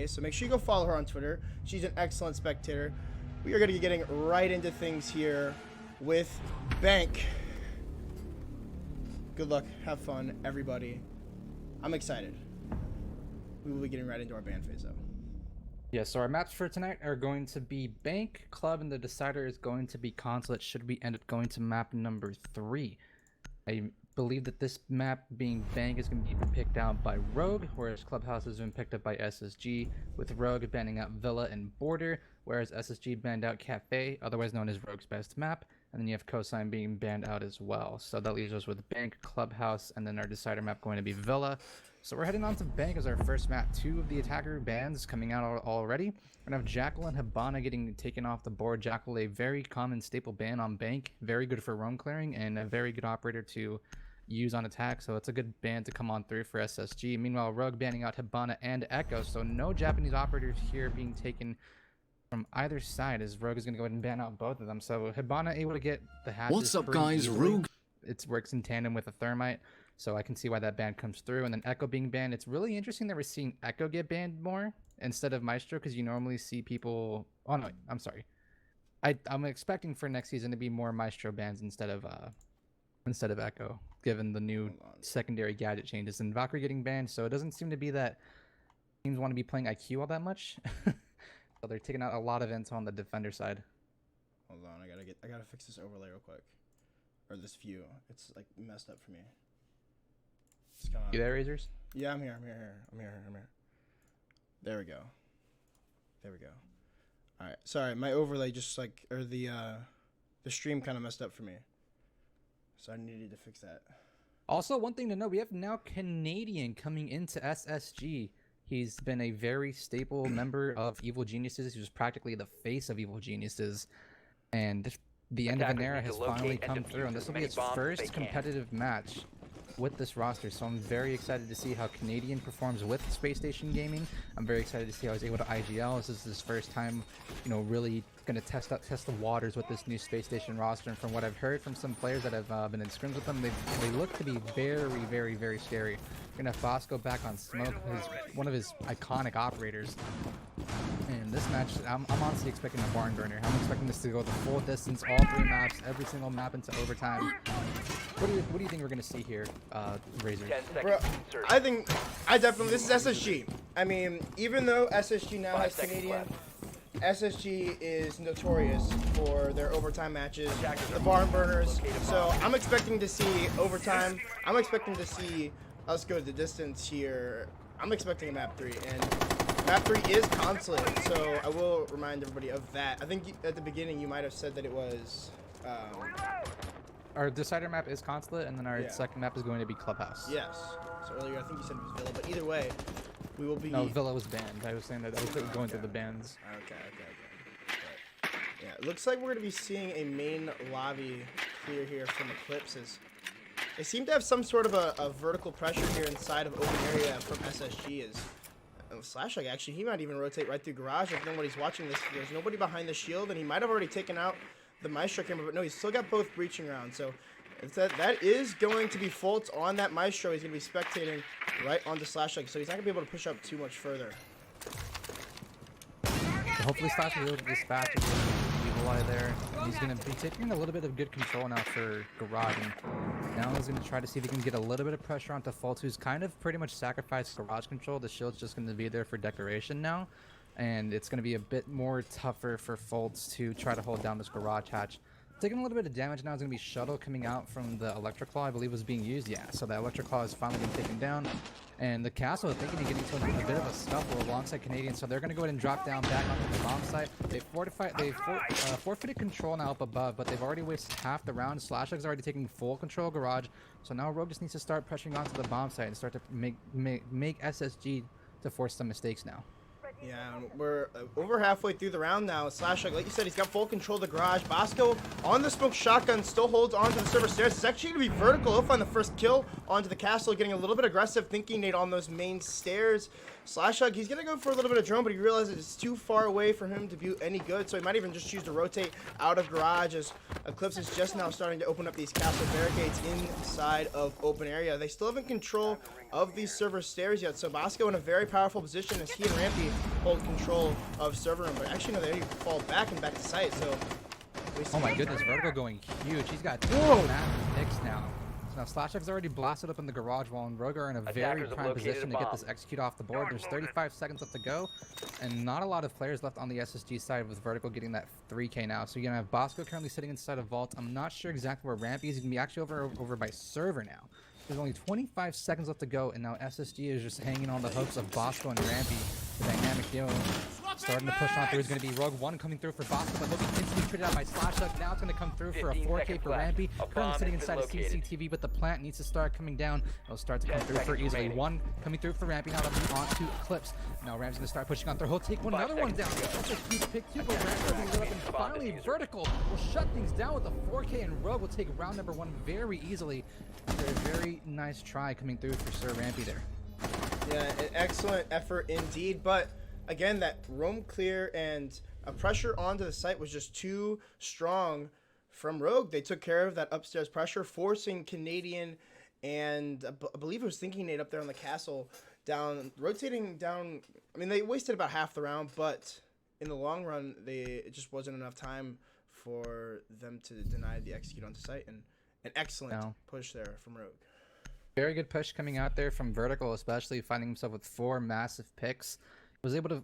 Cafe. So make sure you go follow her on Twitter. She's an excellent spectator. We are going to be getting right into things here with Bank. Good luck. Have fun, everybody. I'm excited. We will be getting right into our ban phase, though. Yeah, so our maps for tonight are going to be Bank, Club, and the decider is going to be Consulate, should we end up going to map number 3. I believe that this map, being Bank, is going to be picked out by Rogue, whereas Clubhouse has been picked up by SSG, with Rogue banning out Villa and Border, whereas SSG banned out Cafe, otherwise known as Rogue's best map, and then you have Cosine being banned out as well. So that leaves us with Bank, Clubhouse, and then our decider map going to be Villa. So we're heading on to Bank as our first map. 2 of the attacker bans coming out already. We're going to have Jackal and Hibana getting taken off the board. Jackal, a very common staple ban on Bank. Very good for roam clearing and a very good operator to use on attack. So it's a good ban to come on through for SSG. Meanwhile, Rogue banning out Hibana and Echo. So no Japanese operators here being taken from either side, as Rogue is going to go ahead and ban out both of them. So Hibana able to get the hatches. What's up, guys? Easily. Rogue. It works in tandem with a Thermite. So I can see why that ban comes through. And then Echo being banned. It's really interesting that we're seeing Echo get banned more instead of Maestro, because you normally see people... Oh, no, I'm sorry. I'm expecting for next season to be more Maestro bans instead of Echo, given the new secondary gadget changes. And Valkyrie getting banned, so it doesn't seem to be that teams want to be playing IQ all that much. So they're taking out a lot of intel on the defender side. Hold on, I gotta fix this overlay real quick. Or this view. It's like messed up for me. You there, Razors? Yeah, I'm here. There we go. All right. Sorry, my overlay just like, or the stream kind of messed up for me. So I needed to fix that. Also, one thing to know, we have now Canadian coming into SSG. He's been a very staple member of Evil Geniuses. He was practically the face of Evil Geniuses. And the end of an era has finally come through, and this will be his first competitive match with this roster, so I'm very excited to see how Canadian performs with Spacestation Gaming. I'm very excited to see how he's able to IGL. This is his first time, you know, really going to test the waters with this new Spacestation roster. And from what I've heard from some players that have been in scrims with them, they look to be very scary. We're gonna have Bosco back on Smoke, who's one of his iconic operators. And this match, I'm honestly expecting a barn burner. I'm expecting this to go the full distance, all 3 maps, every single map into overtime. What do you think we're gonna see here, Razor? Bro, I definitely, this is SSG. I mean, even though SSG now has Canadian, SSG is notorious for their overtime matches, the barn burners. So I'm expecting to see overtime. I'm expecting to see us go the distance here. I'm expecting a map 3, and map 3 is Consulate, so I will remind everybody of that. I think at the beginning you might have said that it was our decider map is Consulate, and then our second map is going to be Clubhouse. Yes. So earlier I think you said it was Villa, but either way, we will be... No, Villa was banned. I was saying that I was going through the bans. Okay. But, yeah, it looks like we're going to be seeing a main lobby clear here from Eclipses. They seem to have some sort of a vertical pressure here inside of open area from SSG. Slashlight, actually, he might even rotate right through garage. If nobody's watching this, there's nobody behind the shield, and he might have already taken out the Maestro camera, but no, he's still got both breaching rounds. So that is going to be faults on that Maestro. He's going to be spectating right onto Slashlight, so he's not going to be able to push up too much further. So hopefully Slashlight will dispatch Evil Eye there. He's going to be taking a little bit of good control now for garage, and now he's going to try to see if he can get a little bit of pressure onto Faults, who's kind of pretty much sacrificed garage control. The shield's just going to be there for decoration now, and it's going to be a bit more tougher for Faults to try to hold down this garage hatch. Taking a little bit of damage now is going to be Shuttle coming out from the Electric Claw, I believe was being used. Yeah, so the Electric Claw has finally been taken down. And the Castle, I think, they get into a bit of a scuffle alongside Canadian, so they're going to go ahead and drop down back onto the bomb site. They forfeited control now up above, but they've already wasted half the round. Slashleg's already taking full control of garage, so now Rogue just needs to start pressuring onto the bomb site and start to make SSG to force some mistakes now. Yeah, we're over halfway through the round now. Slashleg, like you said, he's got full control of the garage. Bosco on the smoke shotgun still holds onto the server stairs. It's actually going to be vertical. He'll find the first kill onto the castle, getting a little bit aggressive, thinking Nate on those main stairs. Slashhug, he's gonna go for a little bit of drone, but he realizes it's too far away for him to be any good, so he might even just choose to rotate out of garage as Eclipse is just now starting to open up these castle barricades inside of open area. They still haven't control of these server stairs yet, so Bosco in a very powerful position as he and Rampy hold control of server room, but actually no, they fall back and back to site, so... Oh my goodness, Vertical going huge. He's got two massive picks now. So now Slashhug's already blasted up in the garage wall, and Rogue are in a very prime position to get this execute off the board. There's 35 seconds left to go, and not a lot of players left on the SSG side with Vertical getting that 3K now. So you're going to have Bosco currently sitting inside a vault. I'm not sure exactly where Rampy is. He's going to be actually over by server now. There's only 25 seconds left to go, and now SSG is just hanging on the hopes of Bosco and Rampy. The dynamic duo starting to push on through is going to be Rogue 1 coming through for Bosco, but he'll be instantly traded out by Slashhug. Now it's going to come through for a 4K for Rampy. Currently sitting inside a CCTV, but the plant needs to start coming down. It'll start to come through for easily. One coming through for Rampy. Now they'll move on to Eclipse. Now Rampy's going to start pushing on through. He'll take another one down. That's a huge pick too, but Rampy will be lit up, and finally Vertical will shut things down with a 4K, and Rogue will take round number 1 very easily. After a very nice try coming through for Sir Rampy there. Yeah, an excellent effort indeed, but again, that roam clear and a pressure onto the site was just too strong from Rogue. They took care of that upstairs pressure, forcing Canadian and I believe it was Thinking Nate up there on the castle down, rotating down. I mean, they wasted about half the round, but in the long run, it just wasn't enough time for them to deny the execute onto site, and an excellent push there from Rogue. Very good push coming out there from Vertical, especially finding himself with 4 massive picks. Was able to,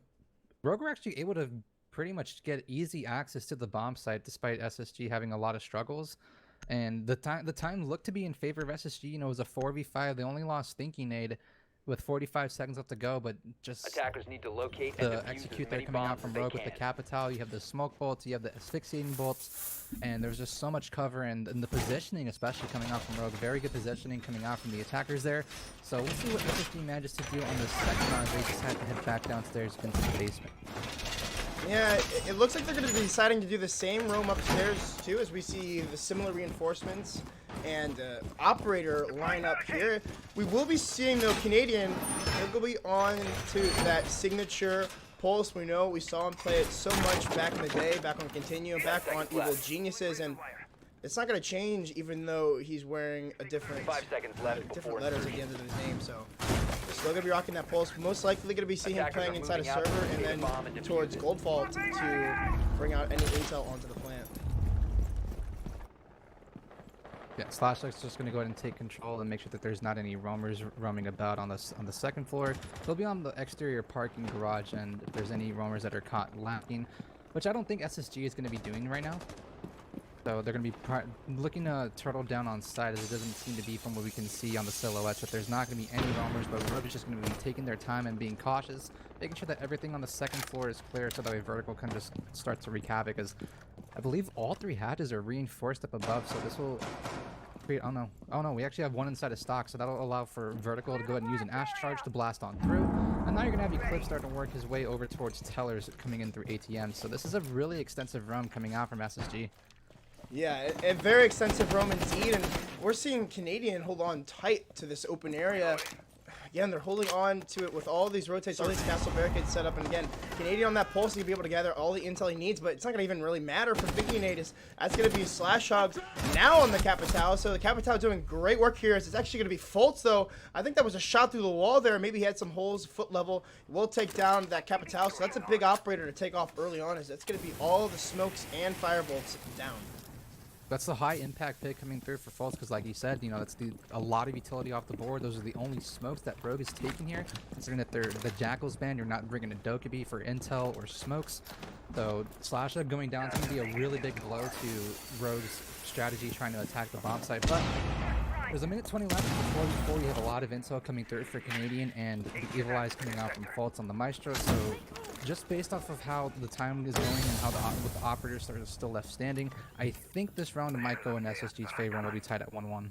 Rogue were actually able to pretty much get easy access to the bomb site despite SSG having a lot of struggles. And the time looked to be in favor of SSG. You know, it was a 4v5. They only lost Thinking Aid with 45 seconds left to go, but just attackers need to locate the execute there coming out from Rogue with the Capital. You have the smoke bolts, you have the asphyxiating bolts, and there's just so much cover, and the positioning especially coming out from Rogue. Very good positioning coming out from the attackers there. So we'll see what SSG manages to do on the second round. They just had to head back downstairs into the basement. Yeah, it looks like they're going to be deciding to do the same roam upstairs too, as we see the similar reinforcements and operator line up here. We will be seeing, though, Canadian, he'll be on to that signature pulse. We know we saw him play it so much back in the day, back on Continuum, back on Evil Geniuses, and it's not going to change even though he's wearing a different letters at the end of his name, so still going to be rocking that pulse. Most likely going to be seeing him playing inside a server and then towards Gold Vault to bring out any intel onto the plant. Yeah, Slashhug's just going to go ahead and take control and make sure that there's not any roamers roaming about on the second floor. They'll be on the exterior parking garage, and if there's any roamers that are caught lacking, which I don't think SSG is going to be doing right now. So they're going to be looking to turtle down on site, as it doesn't seem to be from what we can see on the silhouettes that there's not going to be any roamers, but Rogue is just going to be taking their time and being cautious, making sure that everything on the second floor is clear so that way Vertical can just start to wreak havoc, because I believe all 3 hatches are reinforced up above, so this will create, oh no, we actually have one inside of stock, so that'll allow for Vertical to go ahead and use an Ash Charge to blast on through. And now you're going to have Eclipse start to work his way over towards Tellers coming in through ATM, so this is a really extensive roam coming out from SSG. Yeah, a very extensive roam indeed, and we're seeing Canadian hold on tight to this open area. Again, they're holding on to it with all these rotates, all these castle barricades set up, and again, Canadian on that pulse, he'll be able to gather all the intel he needs, but it's not going to even really matter for Thinking Nate. That's going to be Slashhug now on the Capital, so the Capital doing great work here. It's actually going to be Fultz, though. I think that was a shot through the wall there. Maybe he had some holes foot level. We'll take down that Capital, so that's a big operator to take off early on, as that's going to be all the smokes and firebolts down. That's the high impact pick coming through for Fultz, because like you said, you know, that's a lot of utility off the board. Those are the only smokes that Rogue is taking here, considering that they're the Jackals band. You're not bringing a Dokkaebi for intel or smokes. So Slashhug going down is going to be a really big blow to Rogue's strategy trying to attack the bomb site. But there's a minute 20 left before we have a lot of intel coming through for Canadian, and the Evil Eyes coming out from Fultz on the Maestro. So just based off of how the time is going and how with the operators are still left standing, I think this round might go in SSG's favor and will be tied at 1-1.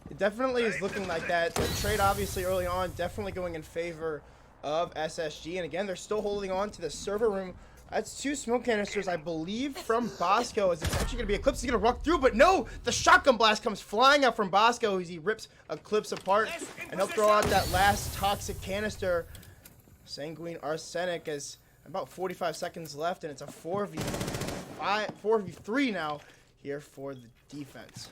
It definitely is looking like that. The trade obviously early on definitely going in favor of SSG, and again they're still holding on to the server room. That's 2 smoke canisters, I believe, from Bosco, as it's actually going to be Eclipse. He's going to rock through, but no! The shotgun blast comes flying out from Bosco as he rips Eclipse apart, and he'll throw out that last toxic canister. Sanguine Arsenic as about 45 seconds left, and it's a 4v3 now here for the defense.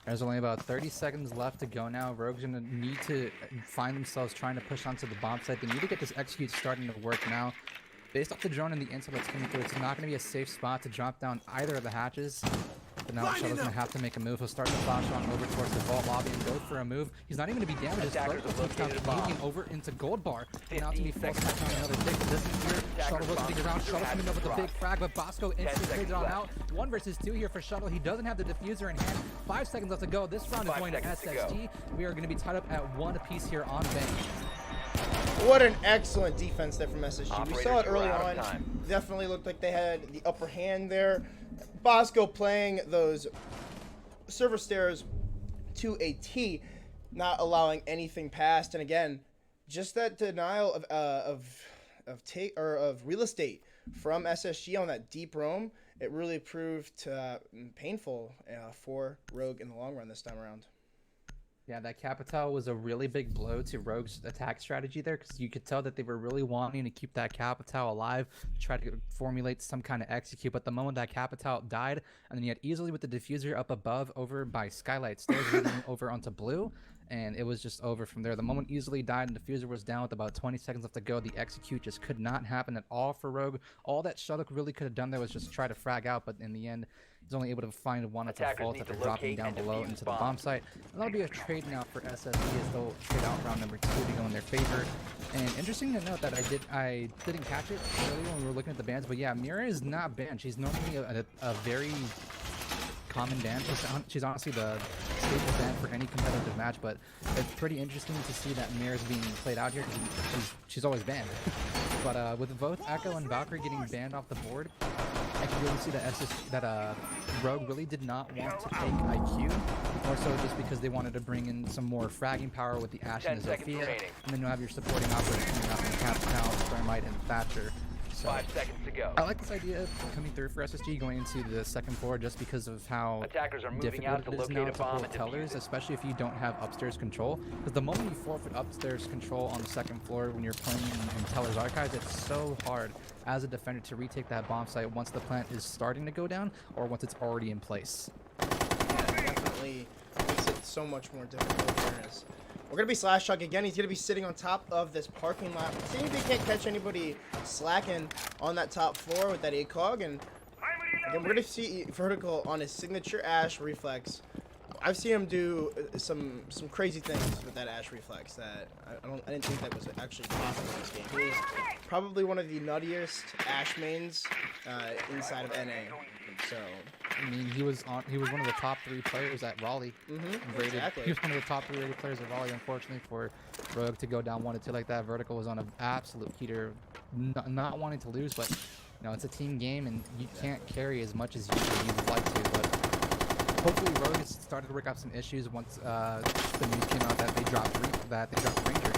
There's only about 30 seconds left to go now. Rogue's gonna need to find themselves trying to push onto the bomb site. They need to get this execute starting to work now. Based off the drone and the intel that's coming through, it's not going to be a safe spot to drop down either of the hatches. But now Shuttle's going to have to make a move. He'll start to flash on over towards the vault lobby and go for a move. He's not even going to be damaged. He's moving over into Gold Bar. And now to be forced to on another pick. This is here. Shuttle rotating around. Shuttle coming up with a big frag, but Bosco instantly clears it on out. 1 versus 2 here for Shuttle. He doesn't have the diffuser in hand. 5 seconds left to go. This round is going to SSG. We are going to be tied up at 1 apiece here on bank. What an excellent defense there from SSG. We saw it early on. Definitely looked like they had the upper hand there. Bosco playing those server stairs to a T, not allowing anything past. And again, just that denial of real estate from SSG on that deep roam, it really proved painful for Rogue in the long run this time around. Yeah, that Capital was a really big blow to Rogue's attack strategy there, because you could tell that they were really wanting to keep that Capital alive, try to formulate some kind of execute. But the moment that Capital died, and then you had easily with the diffuser up above over by Skylight Stairs leading over onto Blue, and it was just over from there. The moment easily died and diffuser was down with about 20 seconds left to go. The execute just could not happen at all for Rogue. All that Shuttle really could have done there was just try to frag out, but in the end, he's only able to find one at the fault after dropping down below into the bomb site. And that'll be a trade now for SSD as they'll trade out round number 2 to go in their favor. And interesting to note that I didn't catch it earlier when we were looking at the bans, but yeah, Mira is not banned. She's normally a very common ban. She's honestly the staple ban for any competitive match, but it's pretty interesting to see that Mira's being played out here because she's always banned. But with both Echo and Valkyrie getting banned off the board, I can really see that Rogue really did not want to take IQ, more so just because they wanted to bring in some more fragging power with the Ashe and the Zofia, and then you'll have your supporting operators coming up in Capital, Thermite, and Thatcher. So 5 seconds to go. I like this idea of coming through for SSG going into the second floor just because of how difficult it is now to hold tellers, especially if you don't have upstairs control. Because the moment you forfeit upstairs control on the second floor when you're playing in Teller's Archives, it's so hard as a defender to retake that bomb site once the plant is starting to go down or once it's already in place. Yeah, it definitely makes it so much more difficult for us. We're going to be Slash Chuck again. He's going to be sitting on top of this parking lot. Seeing if they can't catch anybody slacking on that top floor with that ACOG. And again, we're going to see Vertical on his signature Ashe reflex. I've seen him do some crazy things with that Ashe reflex that I didn't think that was actually possible in this game. He was probably one of the nuttiest Ashe mains inside of NA. So I mean, he was one of the top 3 players at Raleigh. Exactly. He was one of the top 3 rated players at Raleigh. Unfortunately for Rogue to go down 1-2 like that, Vertical was on an absolute heater, not wanting to lose, but you know, it's a team game and you can't carry as much as you would like to. But hopefully Rogue has started to work out some issues once the news came out that they dropped Ranger,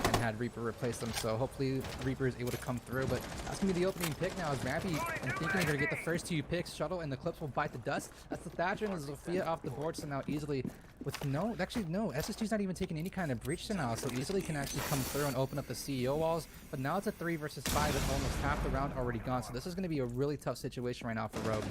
and had Reaper replace them. So hopefully Reaper is able to come through. But that's gonna be the opening pick now. As Rampy and thinking they're gonna get the first 2 picks, Shuttle and the Clips will bite the dust. That's the Thatcher and the Zofia off the board. So now easily with no, SSG's not even taking any kind of breach to now. So easily can actually come through and open up the CEO walls. But now it's a 3 versus 5 with almost half the round already gone. So this is gonna be a really tough situation right now for Rogue.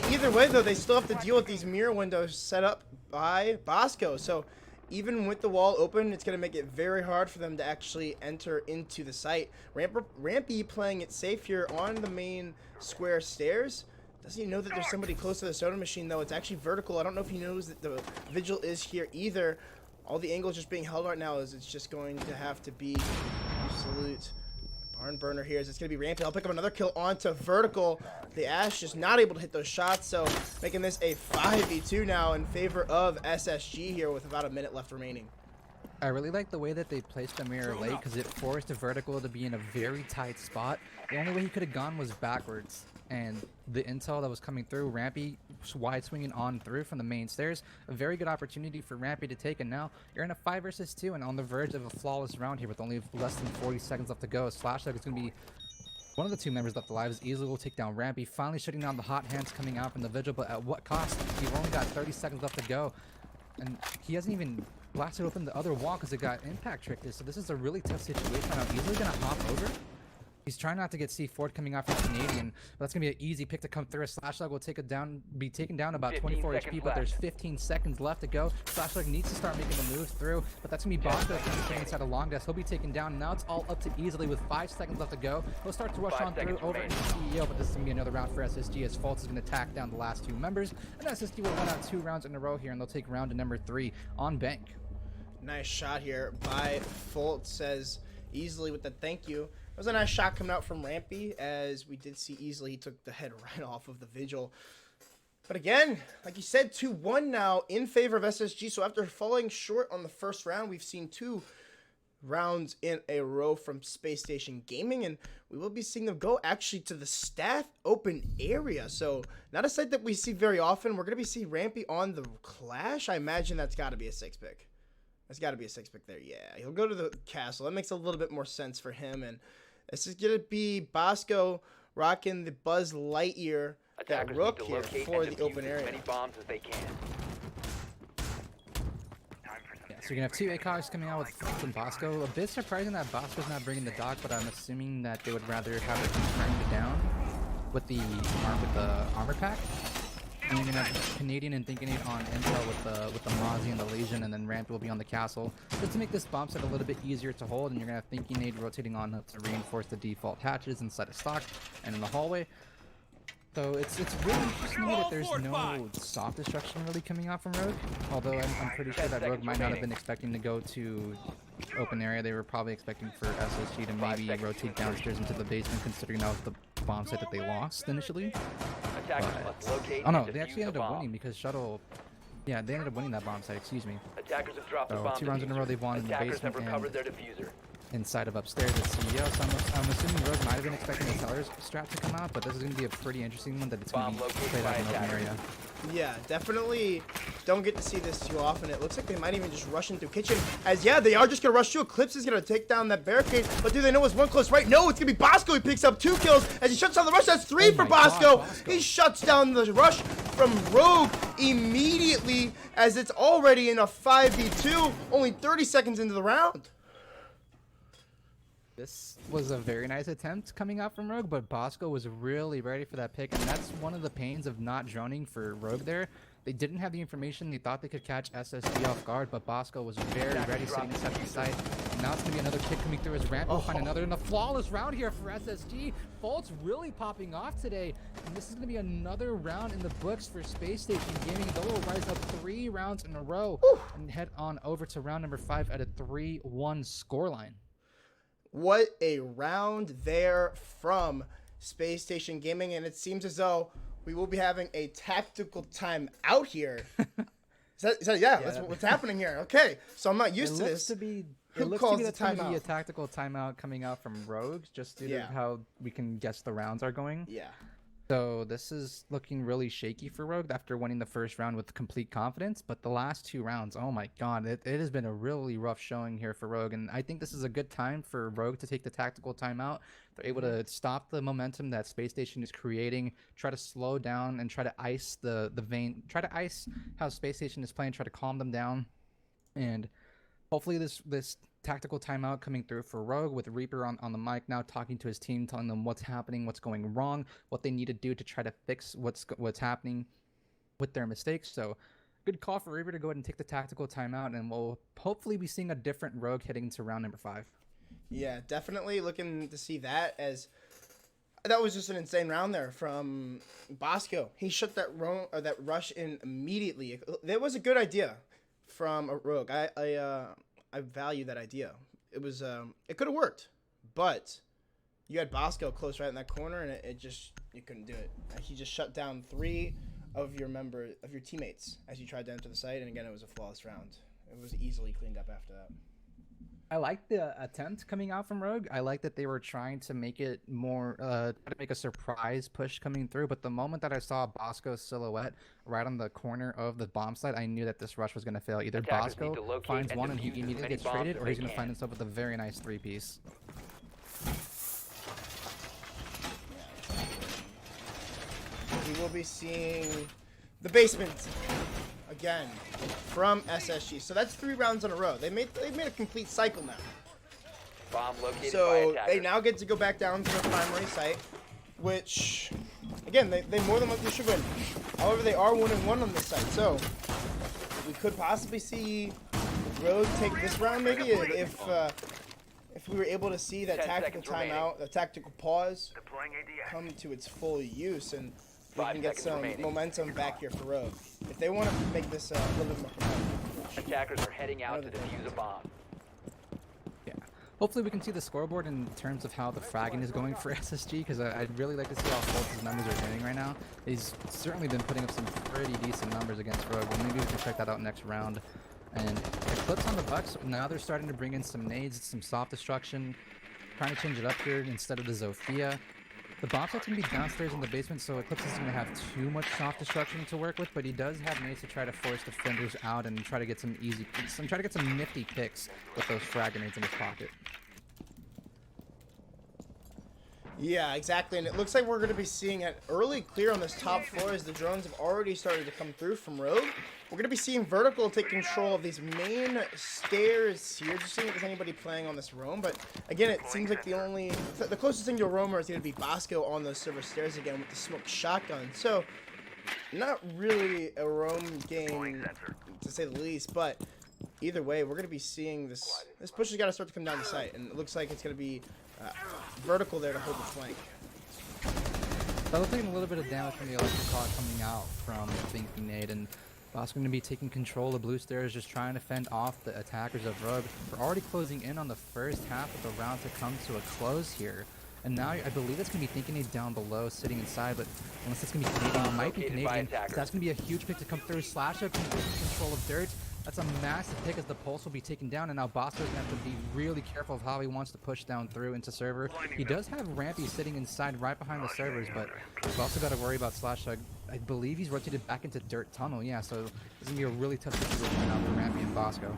Either way, though, they still have to deal with these mirror windows set up by Bosco. So even with the wall open, it's going to make it very hard for them to actually enter into the site. Rampy playing it safe here on the main square stairs. Doesn't he know that there's somebody close to the soda machine, though? It's actually Vertical. I don't know if he knows that the Vigil is here either. All the angles just being held right now is it's just going to have to be absolute barn burner here. It's going to be Rampy. I'll pick up another kill onto Vertical. The Ashe just not able to hit those shots, so making this a 5v2 now in favor of SSG here with about a minute left remaining. I really like the way that they placed the mirror late because it forced the Vertical to be in a very tight spot. The only way he could have gone was backwards. And the intel that was coming through, Rampy wide swinging on through from the main stairs. A very good opportunity for Rampy to take. And now you're in a 5 versus 2 and on the verge of a flawless round here with only less than 40 seconds left to go. Slashlight is going to be one of the 2 members left alive. As easily will take down Rampy. Finally shutting down the hot hands coming out from the Vigil, but at what cost? You've only got 30 seconds left to go. and he hasn't even blasted open the other wall because it got impact tricked. So this is a really tough situation. I'm easily gonna hop over. He's trying not to get C4 coming out from Canadian, but that's gonna be an easy pick to come through. Slashlag will be taken down about 24 HP, but there's 15 seconds left to go. Slashlag needs to start making the move through, but that's gonna be Bosco coming inside a long desk. He'll be taken down. Now it's all up to Easily with 5 seconds left to go. He'll start to rush on through over into CEO, but this is gonna be another round for SSG as Fultz is gonna tack down the last 2 members, and SSG will win out 2 rounds in a row here, and they'll take round to number 3 on Bank. Nice shot here by Fultz, says Easily with the thank you. It was a nice shot coming out from Rampy, as we did see Easily. He took the head right off of the Vigil. But again, like you said, 2-1 now in favor of SSG. So after falling short on the first round, we've seen 2 rounds in a row from Space Station Gaming, and we will be seeing them go actually to the Staff open area. So not a sight that we see very often. We're going to be seeing Rampy on the Clash. I imagine that's got to be a 6 pick. That's got to be a 6 pick there. Yeah, he'll go to the castle. That makes a little bit more sense for him. And this is going to be Bosco rocking the Buzz Lightyear, that Rook here for the open area. Many bombs as they can. Yeah, so you're gonna have 2 ACOGs coming out with from Bosco. A bit surprising that Bosco's not bringing the dog, but I'm assuming that they would rather have it turned down with the armor pack. And you're gonna have Canadian and Thinking Eight on intel with the Mozzie and the Legion, and then Ramp will be on the castle. Just to make this bomb set a little bit easier to hold, and you're gonna have Thinking Eight rotating on to reinforce the default hatches inside of stock and in the hallway. So it's really interesting that there's no soft destruction really coming out from Rogue. Although I'm pretty sure that Rogue might not have been expecting to go to open area. They were probably expecting for SSG to maybe rotate downstairs into the basement, considering that was the bomb set that they lost initially. Oh no, they actually ended up winning because Shuttle. Yeah, they ended up winning that bomb site. Excuse me. Attackers have dropped the So bomb 2 rounds in a row they've won in the Attackers have basement recovered and their diffuser. inside of upstairs at CEO. So I'm assuming Rogue might have been expecting the Teller's strat to come out, but this is going to be a pretty interesting one that it's going to be played out in open area. Yeah, definitely don't get to see this too often. It looks like they might even just rush into kitchen. As, yeah, they are just going to rush through. Eclipse is going to take down that barricade. But do they know it's one close right? No, it's going to be Bosco. He picks up 2 kills as he shuts down the rush. That's 3 for Bosco. Bosco. He shuts down the rush from Rogue immediately, as it's already in a 5v2, only 30 seconds into the round. This was a very nice attempt coming out from Rogue, but Bosco was really ready for that pick, and that's one of the pains of not droning for Rogue there. They didn't have the information. They thought they could catch SSG off guard, but Bosco was very ready, sitting inside the site. And now it's going to be another pick coming through as Ramp will find another, and a flawless round here for SSG. Fultz really popping off today, and this is going to be another round in the books for Space Station Gaming. They will rise up 3 rounds in a row and head on over to round number 5 at a 3-1 scoreline. What a round there from Space Station Gaming, and it seems as though we will be having a tactical timeout here. That's what's happening here. Okay, so I'm not used to this. It looks to be that's going to be a tactical timeout coming out from Rogue, just due to how we can guess the rounds are going. Yeah. So this is looking really shaky for Rogue after winning the first round with complete confidence, but the last 2 rounds, oh my god, it has been a really rough showing here for Rogue, and I think this is a good time for Rogue to take the tactical timeout. They're able to stop the momentum that Space Station is creating, try to slow down and try to ice the vein, try to ice how Space Station is playing, try to calm them down, and hopefully this tactical timeout coming through for Rogue with Reaper on the mic now, talking to his team, telling them what's happening, what's going wrong, what they need to do to try to fix what's happening with their mistakes. So good call for Reaper to go ahead and take the tactical timeout, and we'll hopefully be seeing a different Rogue heading into round number 5. Yeah, definitely looking to see that, as that was just an insane round there from Bosco. He shut that rush in immediately. That was a good idea from a Rogue. I value that idea. It was it could have worked, but you had Bosco close right in that corner, and you couldn't do it. He just shut down 3 of your teammates as you tried to enter the site, and again, it was a flawless round. It was easily cleaned up after that. I like the attempt coming out from Rogue. I like that they were trying to make it more, to make a surprise push coming through. But the moment that I saw Bosco's silhouette right on the corner of the bomb site, I knew that this rush was going to fail. Either Bosco finds one and he immediately gets traded, or he's going to find himself with a very nice 3-piece. We will be seeing the basement again from SSG. So that's 3 rounds in a row. They've made a complete cycle now. Bomb located by So attackers. they now get to go back down to their primary site, which, again, they more than likely should win. However, they are 1-1 on this site, so we could possibly see Rogue take this round maybe if we were able to see that 10 tactical seconds remaining. timeout, the tactical pause Deploying ADS. come to its full use, and we 5 can get seconds some remaining. momentum back here for Rogue. If they want to make this a little bit more competitive. Attackers are heading out One to of the defuse a bomb. Yeah. Hopefully we can see the scoreboard in terms of how the fragging is going for SSG, because I'd really like to see how Fultz's numbers are doing right now. He's certainly been putting up some pretty decent numbers against Rogue, and maybe we can check that out next round. And Eclipse on the Bucks, now they're starting to bring in some nades, some soft destruction, trying to change it up here instead of the Zofia. The bomb set's going to be downstairs in the basement, so Eclipse isn't going to have too much soft destruction to work with, but he does have nades to try to force defenders out and try to get some nifty picks with those frag grenades in his pocket. Yeah, exactly, and it looks like we're going to be seeing an early clear on this top floor as the drones have already started to come through from Rogue. We're going to be seeing Vertical take control of these main stairs here, just seeing if there's anybody playing on this roam, but again, it seems like the closest thing to a roamer is going to be Bosco on those server stairs again with the smoke shotgun, so not really a roam game to say the least, but either way, we're going to be seeing this push has got to start to come down the site, and it looks like it's going to be Vertical there to hold the flank. That'll take a little bit of damage from the electric clock coming out from Binky Nade, and Boss going to be taking control of blue stairs, just trying to fend off the attackers of Rogue. We're already closing in on the first half of the round to come to a close here. And now I believe it's going to be Thinking Nade down below, sitting inside, but unless it's going to be Canadian, it might be Located by Canadian. So attackers. that's going to be a huge pick to come through. Slasher can take control of Dirt. That's a massive pick as the pulse will be taken down, and now Bosco's going to have to be really careful of how he wants to push down through into server. He does have Rampy sitting inside right behind the servers, but we've also got to worry about Slashug. I believe he's rotated back into Dirt Tunnel, yeah, so it's going to be a really tough situation now for Rampy and Bosco.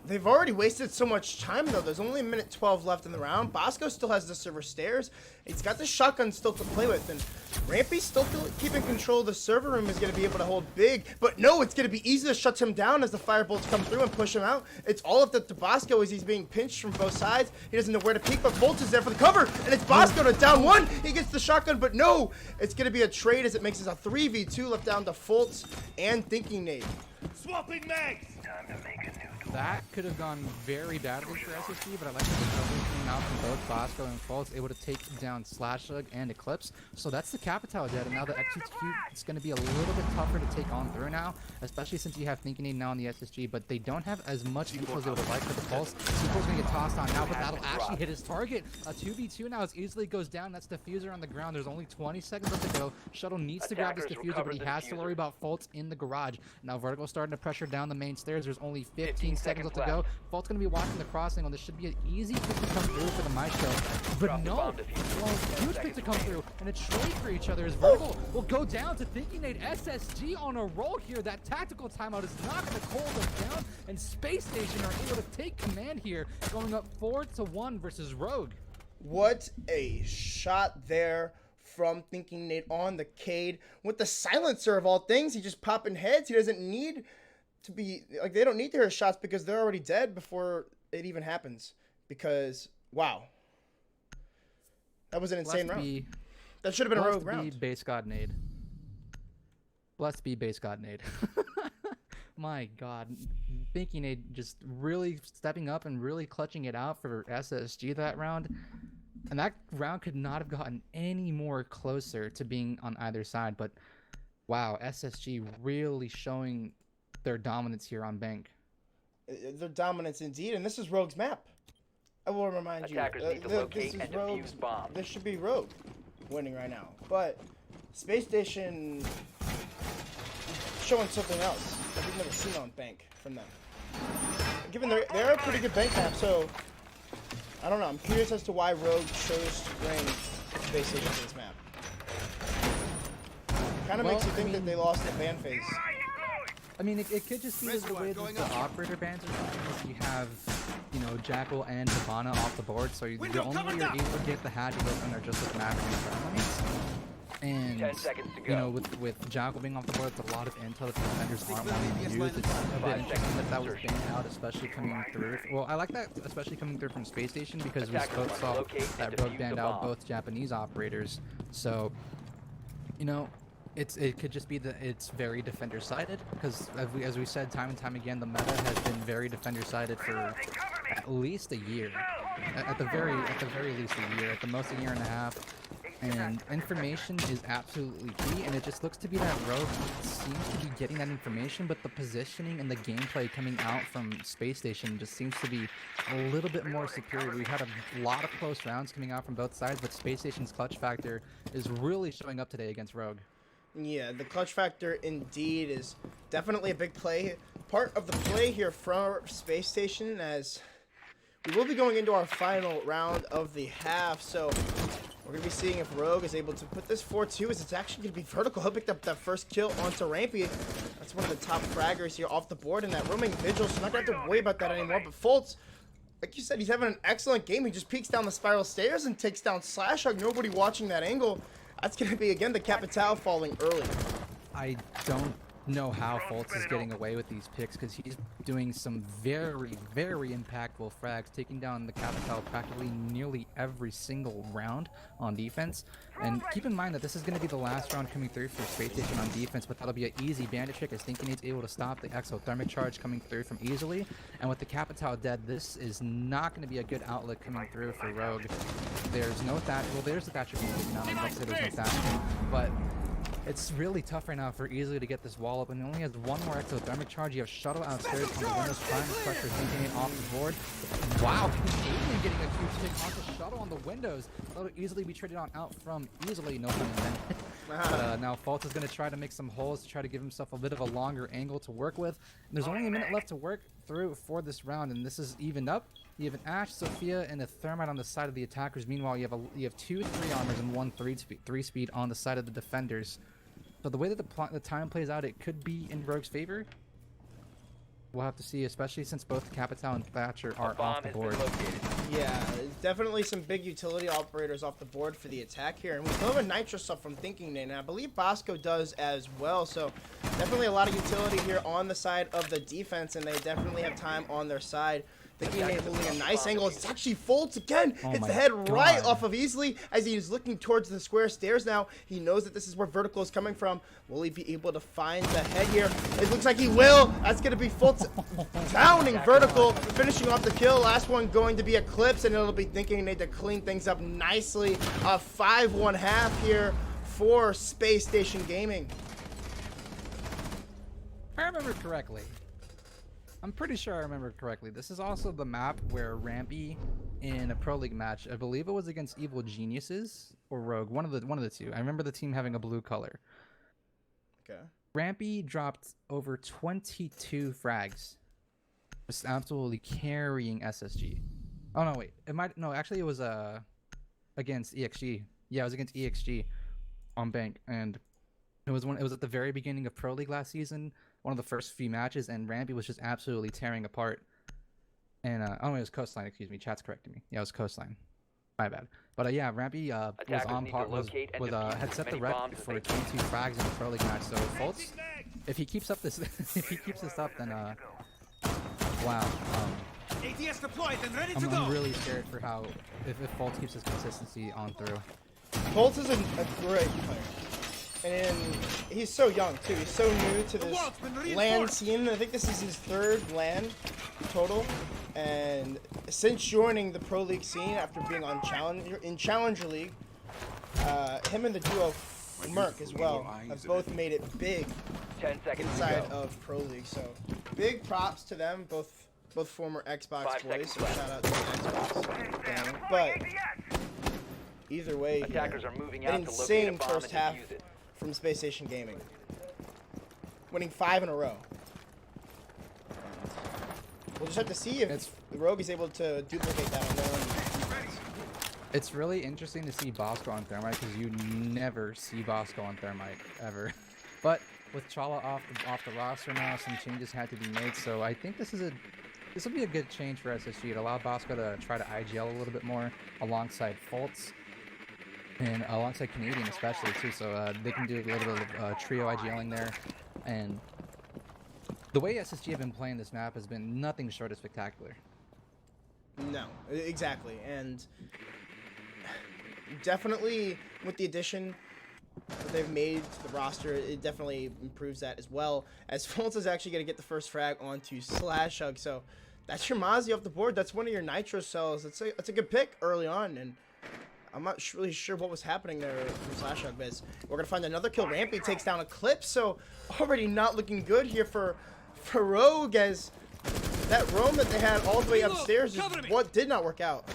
They've already wasted so much time, though. There's only a minute 12 left in the round. Bosco still has the server stairs. He's got the shotgun still to play with, and Rampy still keeping control of the server room is going to be able to hold big. But no, it's going to be easy to shut him down as the firebolts come through and push him out. It's all up to Bosco as he's being pinched from both sides. He doesn't know where to peek, but Bolt is there for the cover, and it's Bosco to down one. He gets the shotgun, but no, it's going to be a trade as it makes it a 3v2 left down to Fultz and Thinking Nade. Swapping mags. Time to make a new. That could have gone very badly for SSG, but I like the recovery coming out from both Bosco and Fultz, able to take down Slashug and Eclipse. So that's the Capital dead, and now the Execute is going to be a little bit tougher to take on through now, especially since you have Thinking Aid now on the SSG, but they don't have as much info as they would have liked for the Pulse. Sequel's going to get tossed on now, but that'll actually hit his target. A 2v2 now as easily goes down. That's Diffuser on the ground. There's only 20 seconds left to go. Shuttle needs to grab this Attackers Diffuser, but he recovered has the to diffuser. worry about Fultz in the garage. Now Vertical starting to pressure down the main stairs. There's only 15 seconds left to go. Fult's going to be watching the crossing on this. Should be an easy pick to come through for the Maestro. But Drop the no, bomb diffuser. well, huge pick to come through, and a trade for each other as Vertical will go down to Thinking Nade. SSG on a roll here. That tactical timeout is not going to cool them down, and Space Station are able to take command here, going up 4-1 versus Rogue. What a shot there from Thinking Nade on the Cade. With the silencer of all things, he just popping heads. He doesn't need to be, like, they don't need to hear shots because they're already dead before it even happens. Because, wow. That was an insane round. That should have been a rogue round. Blessed be Base God Nade. Blessed be Base God Nade. My God. Thinking Nade just really stepping up and really clutching it out for SSG that round. And that round could not have gotten any more closer to being on either side. But wow, SSG really showing their dominance here on Bank. Their dominance indeed, and this is Rogue's map. I will remind Attackers you. need to locate and defuse bomb. This should be Rogue winning right now. But Space Station showing something else that we've never seen on Bank from them. Given they're a pretty good Bank map, so I don't know. I'm curious as to why Rogue chose to bring Space Station to this map. Kind of makes you think that they lost the ban phase. I mean, it could just be the way that the operator bans are going, because you have, you know, Jackal and Havana off the board, so the only way you're able to get the hatches open are just with Maverick and Friendlies. And 10 seconds to you know, go. with Jackal being off the board, it's a lot of intel that the defenders aren't wanting to use. It's a bit interesting that was banned out, especially coming through. Well, I like that, especially coming through from Space Station, because we both saw that Rogue banned out both Japanese operators. So, you know, it could just be that it's very defender sided, because as we said time and time again, the meta has been very defender sided for at least a year. At the very least a year, at the most a year and a half. And information is absolutely key, and it just looks to be that Rogue seems to be getting that information, but the positioning and the gameplay coming out from Space Station just seems to be a little bit more superior. We've had a lot of close rounds coming out from both sides, but Space Station's clutch factor is really showing up today against Rogue. Yeah, the clutch factor indeed is definitely a big part of the play here from Space Station, as we will be going into our final round of the half. So we're going to be seeing if Rogue is able to put this 4-2, as it's actually going to be vertical. He'll pick up that first kill onto Rampy. That's one of the top fraggers here off the board in that roaming vigil, so not going to have to worry about that anymore. But Fultz, like you said, he's having an excellent game. He just peeks down the spiral stairs and takes down Slashhug. Nobody watching that angle. That's going to be, again, the Capital falling early. I don't know how Fultz is getting away with these picks, because he's doing some very, very impactful frags, taking down the Capital practically nearly every single round on defense. And keep in mind that this is going to be the last round coming through for Space Station on defense, but that'll be an easy bandit trick, as Thinking Nate's able to stop the exothermic charge coming through from easily. And with the Capital dead, this is not going to be a good outlet coming through for Rogue. There's no Thatcher. Well, there's the Thatcher being taken out. I'm about to say there's no Thatcher, but it's really tough right now for Easily to get this wall up, and he only has one more exothermic charge. You have Shuttle outstairs on the windows, trying to pressure Thinking Nate off the board. Wow, Alien getting a huge hit onto Shuttle on the windows. That'll easily be traded on out from Easily, no pun intended. But now Fultz is going to try to make some holes to try to give himself a bit of a longer angle to work with. And there's only a minute left to work through for this round, and this is evened up. You have an Ash, Sophia, and a Thermite on the side of the attackers. Meanwhile, you have 2 3 armors and 1 3 speed on the side of the defenders. So the way that the time plays out, it could be in Rogue's favor. We'll have to see, especially since both Capital and Thatcher are off the board. Yeah, definitely some big utility operators off the board for the attack here. And we still have a Nitro sub from Thinking Nate, and I believe Bosco does as well. So definitely a lot of utility here on the side of the defense, and they definitely have time on their side. Thinking Nate holding a nice angle. It's actually Fultz again. Hits the head right off of Easily as he is looking towards the square stairs now. He knows that this is where vertical is coming from. Will he be able to find the head here? It looks like he will. That's going to be Fultz downing vertical, finishing off the kill. Last one going to be Eclipse, and it'll be Thinking Nate to clean things up nicely. A 5-1 half here for Space Station Gaming. If I remember correctly, I'm pretty sure I remember correctly, this is also the map where Rampy in a Pro League match, I believe it was against Evil Geniuses or Rogue, one of the two. I remember the team having a blue color. Okay. Rampy dropped over 22 frags, just absolutely carrying SSG. Oh no, wait, actually it was against EXG. Yeah, it was against EXG on Bank, and it was at the very beginning of Pro League last season, one of the first few matches, and Rampy was just absolutely tearing apart. And oh, it was Coastline. Excuse me, chat's correcting me. Yeah, it was Coastline. My bad. But yeah, Rampy was on par. Had set the rep for 22 frags in the Pro League match. So Fultz, if he keeps up this, if he keeps this up, then wow. ATS deployed and ready to I'm go. really scared for how if Fultz keeps his consistency on through. Fultz is a great player. And he's so young, too. He's so new to this LAN scene. I think this is his 3rd LAN total. And since joining the Pro League scene after being on Challenger League, him and the duo Merc as well have both made it big 10 seconds inside of Pro League. So big props to them, both former Xbox boys. So shout out to the Xbox gang. But either way, attackers are moving out an to locate a insane bomb first and half defuse it. from Space Station Gaming, winning 5 in a row. We'll just have to see if the Rogue is able to duplicate that on their own defense. It's really interesting to see Bosco on Thermite, because you never see Bosco on Thermite ever. But with Chala off the roster now, some changes had to be made. So I think this will be a good change for SSG. It allowed Bosco to try to IGL a little bit more alongside Fultz. and alongside Canadian especially too, so they can do a little bit of trio IGLing there, and the way SSG have been playing this map has been nothing short of spectacular. No, exactly, and definitely with the addition that they've made to the roster, it definitely improves that as well, as Fultz is actually going to get the first frag onto Slash Hug, so that's your Mozzie off the board. That's one of your Nitro cells. That's a good pick early on, and I'm not really sure what was happening there from Slash Hug, but we're going to find another kill. Rampy takes down Eclipse, so already not looking good here for Rogue, as that roam that they had all the way upstairs is what did not work out.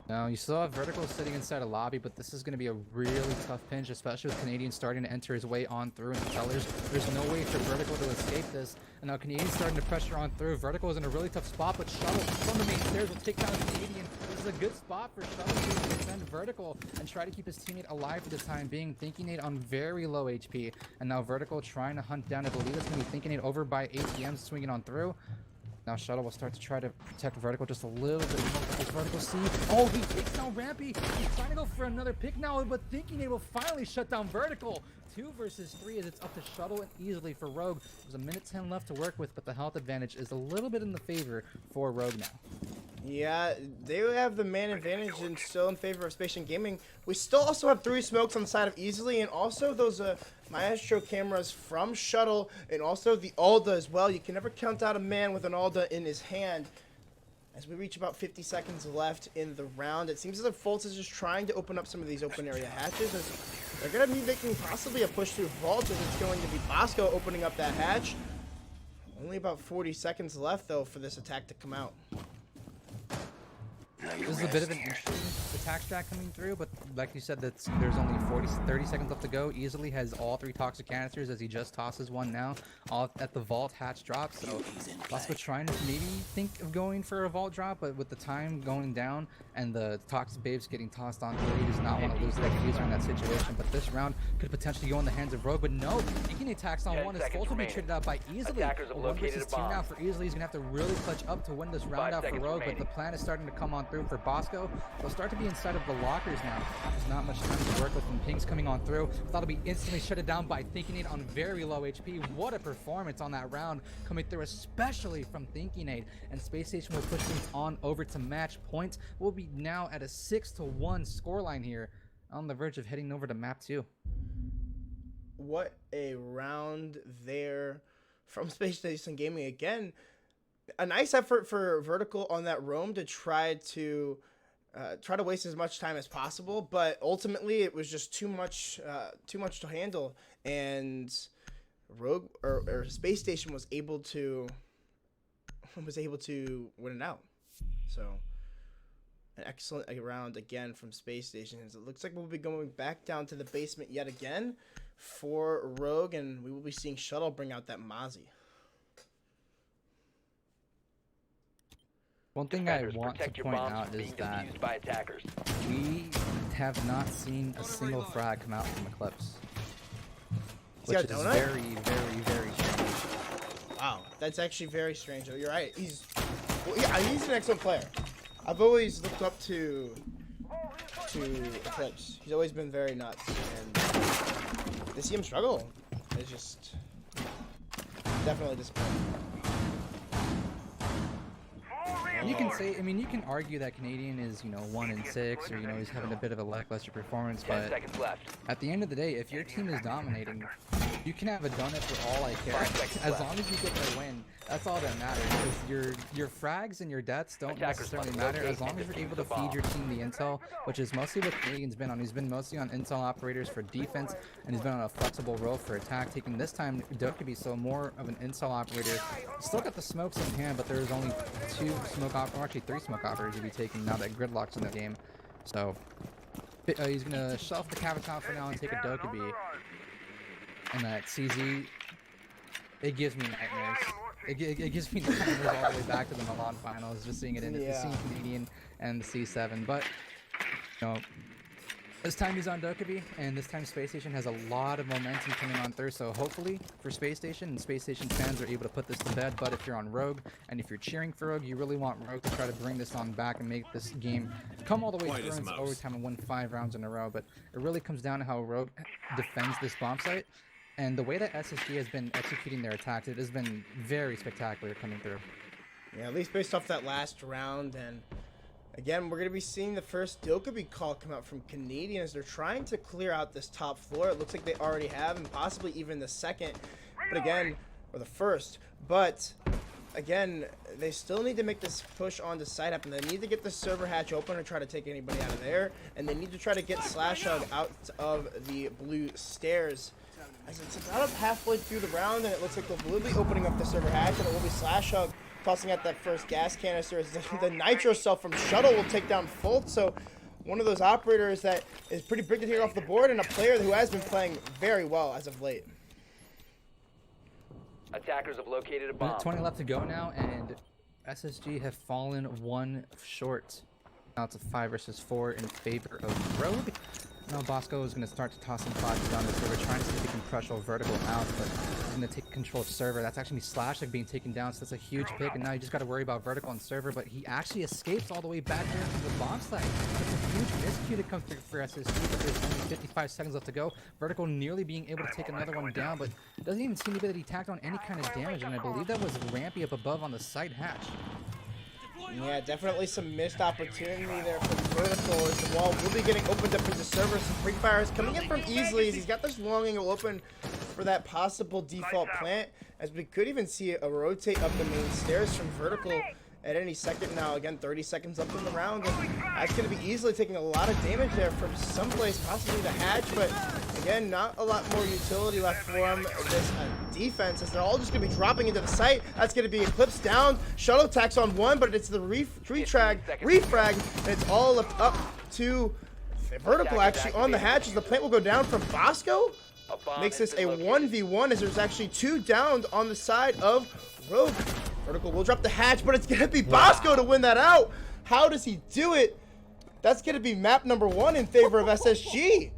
Now, you still have Vertical sitting inside a lobby, but this is going to be a really tough pinch, especially with Canadian starting to enter his way on through in the cellars. There's no way for Vertical to escape this. And now Canadian's starting to pressure on through. Vertical is in a really tough spot, but Shuttle from the main stairs will take down Canadian. This is a good spot for Shuttle to defend Vertical and try to keep his teammate alive for the time being. Thinkinate on very low HP. And now Vertical trying to hunt down, I believe it's going to be Thinkinate over by ATM swinging on through. Now Shuttle will start to try to protect Vertical just a little bit more. Does Vertical see? Oh, he takes down Rampy. He's trying to go for another pick now, but thinking they will finally shut down Vertical. 2 versus 3 as it's up to Shuttle and easily for Rogue. There's a minute 10 left to work with, but the health advantage is a little bit in the favor for Rogue now. Yeah, they have the man advantage and still in favor of Spacestation Gaming. We still also have 3 smokes on the side of Easily, and also those Maestro cameras from Shuttle, and also the Alda as well. You can never count out a man with an Alda in his hand. As we reach about 50 seconds left in the round, it seems as if Fultz is just trying to open up some of these open area hatches. As they're going to be making possibly a push through Vault, as it's going to be Bosco opening up that hatch. Only about 40 seconds left, though, for this attack to come out. This is a bit of an interesting attack strat coming through, but like you said, there's only 30 seconds left to go. Easily has all 3 toxic canisters as he just tosses one now. All at the vault hatch drop, so Bosco trying to maybe think of going for a vault drop, but with the time going down and the toxic babes getting tossed on through, he does not want to lose that user in that situation. But this round could potentially go in the hands of Rogue, but no, he can attacks on 1 as Fultz will be traded out by Easily. 1 versus 2 now for Easily. He's gonna have to really clutch up to win this round out for Rogue, but the plan is starting to come on through for Bosco. They'll start to be inside of the lockers now. There's not much time to work with, and Ping's coming on through. That'll be instantly shut down by Thinkinate on very low HP. What a performance on that round coming through, especially from Thinkinate. And Space Station will push things on over to match point. We'll be now at a 6-1 scoreline here, on the verge of heading over to map 2. What a round there from Space Station Gaming again. A nice effort for Vertical on that roam to try to waste as much time as possible, but ultimately it was just too much to handle, and Rogue or Space Station was able to win it out. So an excellent round again from Space Station. It looks like we'll be going back down to the basement yet again for Rogue, and we will be seeing Shuttle bring out that Mozzie. One thing I want to point out is that we have not seen a single frag come out from Eclipse, which is very, very, very strange. Wow, that's actually very strange. You're right. He's an excellent player. I've always looked up to Eclipse. He's always been very nuts, and to see him struggle is just definitely disappointing. You can say, I mean, you can argue that Canadian is, 1-6, or, he's having a bit of a lackluster performance, but at the end of the day, if your team is dominating, you can have a donut for all I care. As long as you get the win, that's all that matters, because your frags and your deaths don't necessarily matter, as long as you're able to feed your team the intel, which is mostly what Canadian's been on. He's been mostly on intel operators for defense, and he's been on a flexible role for attack, taking this time Dokkaebi, so more of an intel operator. Still got the smokes in hand, but there's only 2 smoke or actually 3 smoke operators to be taken now that Gridlock's in the game. So he's gonna shelf the Cavaton for now and take a Dokkaebi. And that CZ, it gives me nightmares. It gives me nightmares all the way back to the Milan finals, just seeing it in seeing Canadian and the C7. But This time he's on Dokkaebi, and this time Space Station has a lot of momentum coming on through, so hopefully for Space Station, and Space Station fans are able to put this to bed. But if you're on Rogue, and if you're cheering for Rogue, you really want Rogue to try to bring this on back and make this game come all the way through into overtime and win 5 rounds in a row. But it really comes down to how Rogue defends this bomb site, and the way that SSG has been executing their attacks, it has been very spectacular coming through. Yeah, at least based off that last round. And again, we're going to be seeing the first Dokkaebi call come out from Canadian as they're trying to clear out this top floor. It looks like they already have, and possibly even the second, but again, or the first. But again, they still need to make this push on the side up, and they need to get the server hatch open or try to take anybody out of there. And they need to try to get Slash Hug out of the blue stairs. As it's about up halfway through the round, and it looks like they will be opening up the server hatch, and it will be Slash Hug tossing out that first gas canister as the Nitro Cell from Shuttle will take down Folt. So one of those operators that is pretty big to take off the board, and a player who has been playing very well as of late. Attackers have located a bomb. 20 left to go now, and SSG have fallen 1 short. Now it's a 5 versus 4 in favor of Rogue. Now Bosco is going to start to toss some flashes down the server, trying to see if he can pressure vertical out, but he's going to take control of server. That's actually Slash being taken down, so that's a huge pick, and now you just got to worry about vertical and server, but he actually escapes all the way back here to the bomb site. It's a huge miscue to come through for SSG, but there's only 55 seconds left to go. Vertical nearly being able to take another one down, but it doesn't even seem to be that he tacked on any kind of damage, and I believe that was Rampy up above on the side hatch. Yeah, definitely some missed opportunity there from Vertical as the wall will be getting opened up into server. Some free fires coming in from Easily as he's got this long angle open for that possible default plant, as we could even see a rotate up the main stairs from Vertical at any second now. Again, 30 seconds left in the round, and that's going to be Easily taking a lot of damage there from someplace, possibly the hatch, but again, not a lot more utility left for him. This defense, as they're all just going to be dropping into the site. That's going to be Eclipse down. Shuttle attacks on one, but it's the refrag, and it's all up to Vertical actually on the hatch as the plant will go down from Bosco. Makes this a 1v1 as there's actually 2 down on the side of Rogue. Vertical will drop the hatch, but it's going to be Bosco to win that out. How does he do it? That's going to be map number 1 in favor of SSG.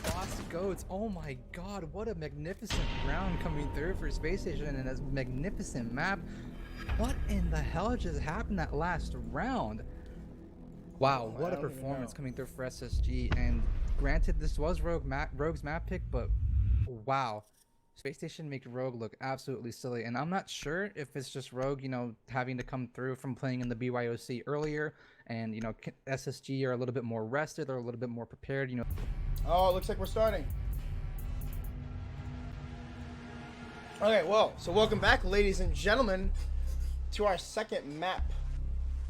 Bosco, oh my god, what a magnificent round coming through for Space Station and a magnificent map. What in the hell just happened that last round? Wow, what a performance coming through for SSG. And granted, this was Rogue's map pick, but wow. Space Station makes Rogue look absolutely silly, and I'm not sure if it's just Rogue, you know, having to come through from playing in the BYOC earlier, and, you know, SSG are a little bit more rested, or a little bit more prepared, you know. Oh, it looks like we're starting. Okay, well, so welcome back, ladies and gentlemen, to our second map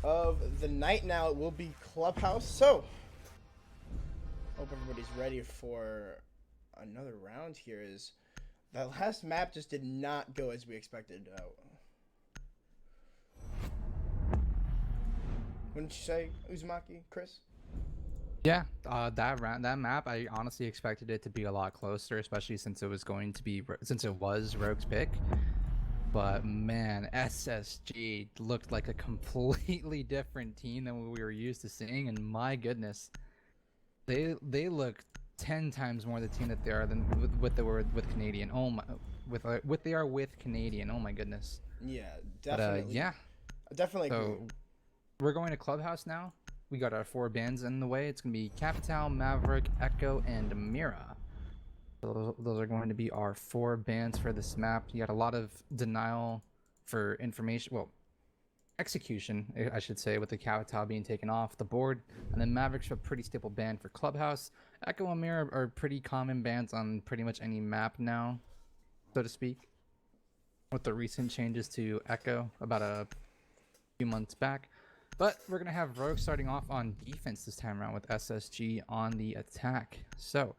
of the night. Now it will be Clubhouse, so hope everybody's ready for another round here. Is that last map just did not go as we expected. Wouldn't you say, Uzumaki, Chris? Yeah, that map, I honestly expected it to be a lot closer, especially since it was Rogue's pick. But man, SSG looked like a completely different team than what we were used to seeing, and my goodness, they look 10 times more the team that they are than what they were with Canadian. Oh my, what they are with Canadian. Oh my goodness. Yeah, definitely. But, yeah, definitely. So we're going to Clubhouse now. We got our 4 bands in the way. It's gonna be Capital, Maverick, Echo, and Mira. So those are going to be our 4 bands for this map. You got a lot of denial for information. Well, execution, I should say, with the Capital being taken off the board, and then Maverick's a pretty staple band for Clubhouse. Echo and Mira are pretty common bands on pretty much any map now, so to speak, with the recent changes to Echo about a few months back. But we're gonna have Rogue starting off on defense this time around with SSG on the attack. So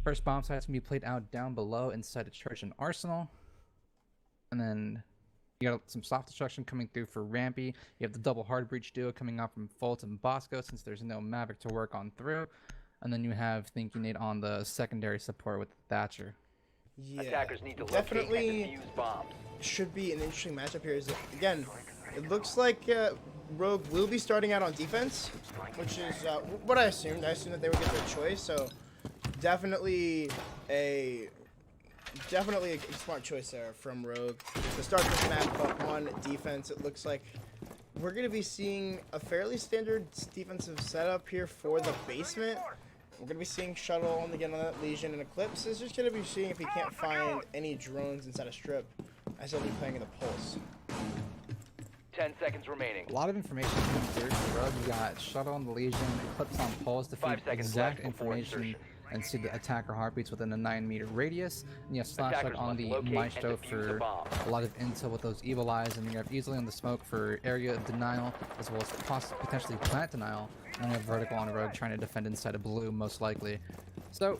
first bomb site's gonna be played out down below inside a church and arsenal, and then you got some soft destruction coming through for Rampy. You have the double hard breach duo coming out from Folt and Bosco, since there's no Maverick to work on through. And then you have Thinking Nate on the secondary support with Thatcher. Yeah, Attackers need to definitely locate and defuse bombs. should be an interesting matchup here. Is that, again, It looks like Rogue will be starting out on defense, which is what I assumed. I assumed that they would get their choice, so definitely a smart choice there from Rogue to start this map up on defense. It looks like we're going to be seeing a fairly standard defensive setup here for the basement. We're going to be seeing Shuttle on again on that Legion, and Eclipse is just going to be seeing if he can't find any drones inside a strip as he'll be playing in the Pulse. 10 seconds remaining. A lot of information coming through for Rogue. We got Shuttle on the Legion, Eclipse on Pulse to 5 feed seconds exact left before information insertion. and see the attacker heartbeats within a 9-meter radius. And you have Slashlight Attackers on must the locate and Maestro defuse for a bomb. a lot of intel with those evil eyes, and you have Easily on the Smoke for area denial, as well as potentially plant denial. And you have Vertical on Rogue trying to defend inside of Blue, most likely. So,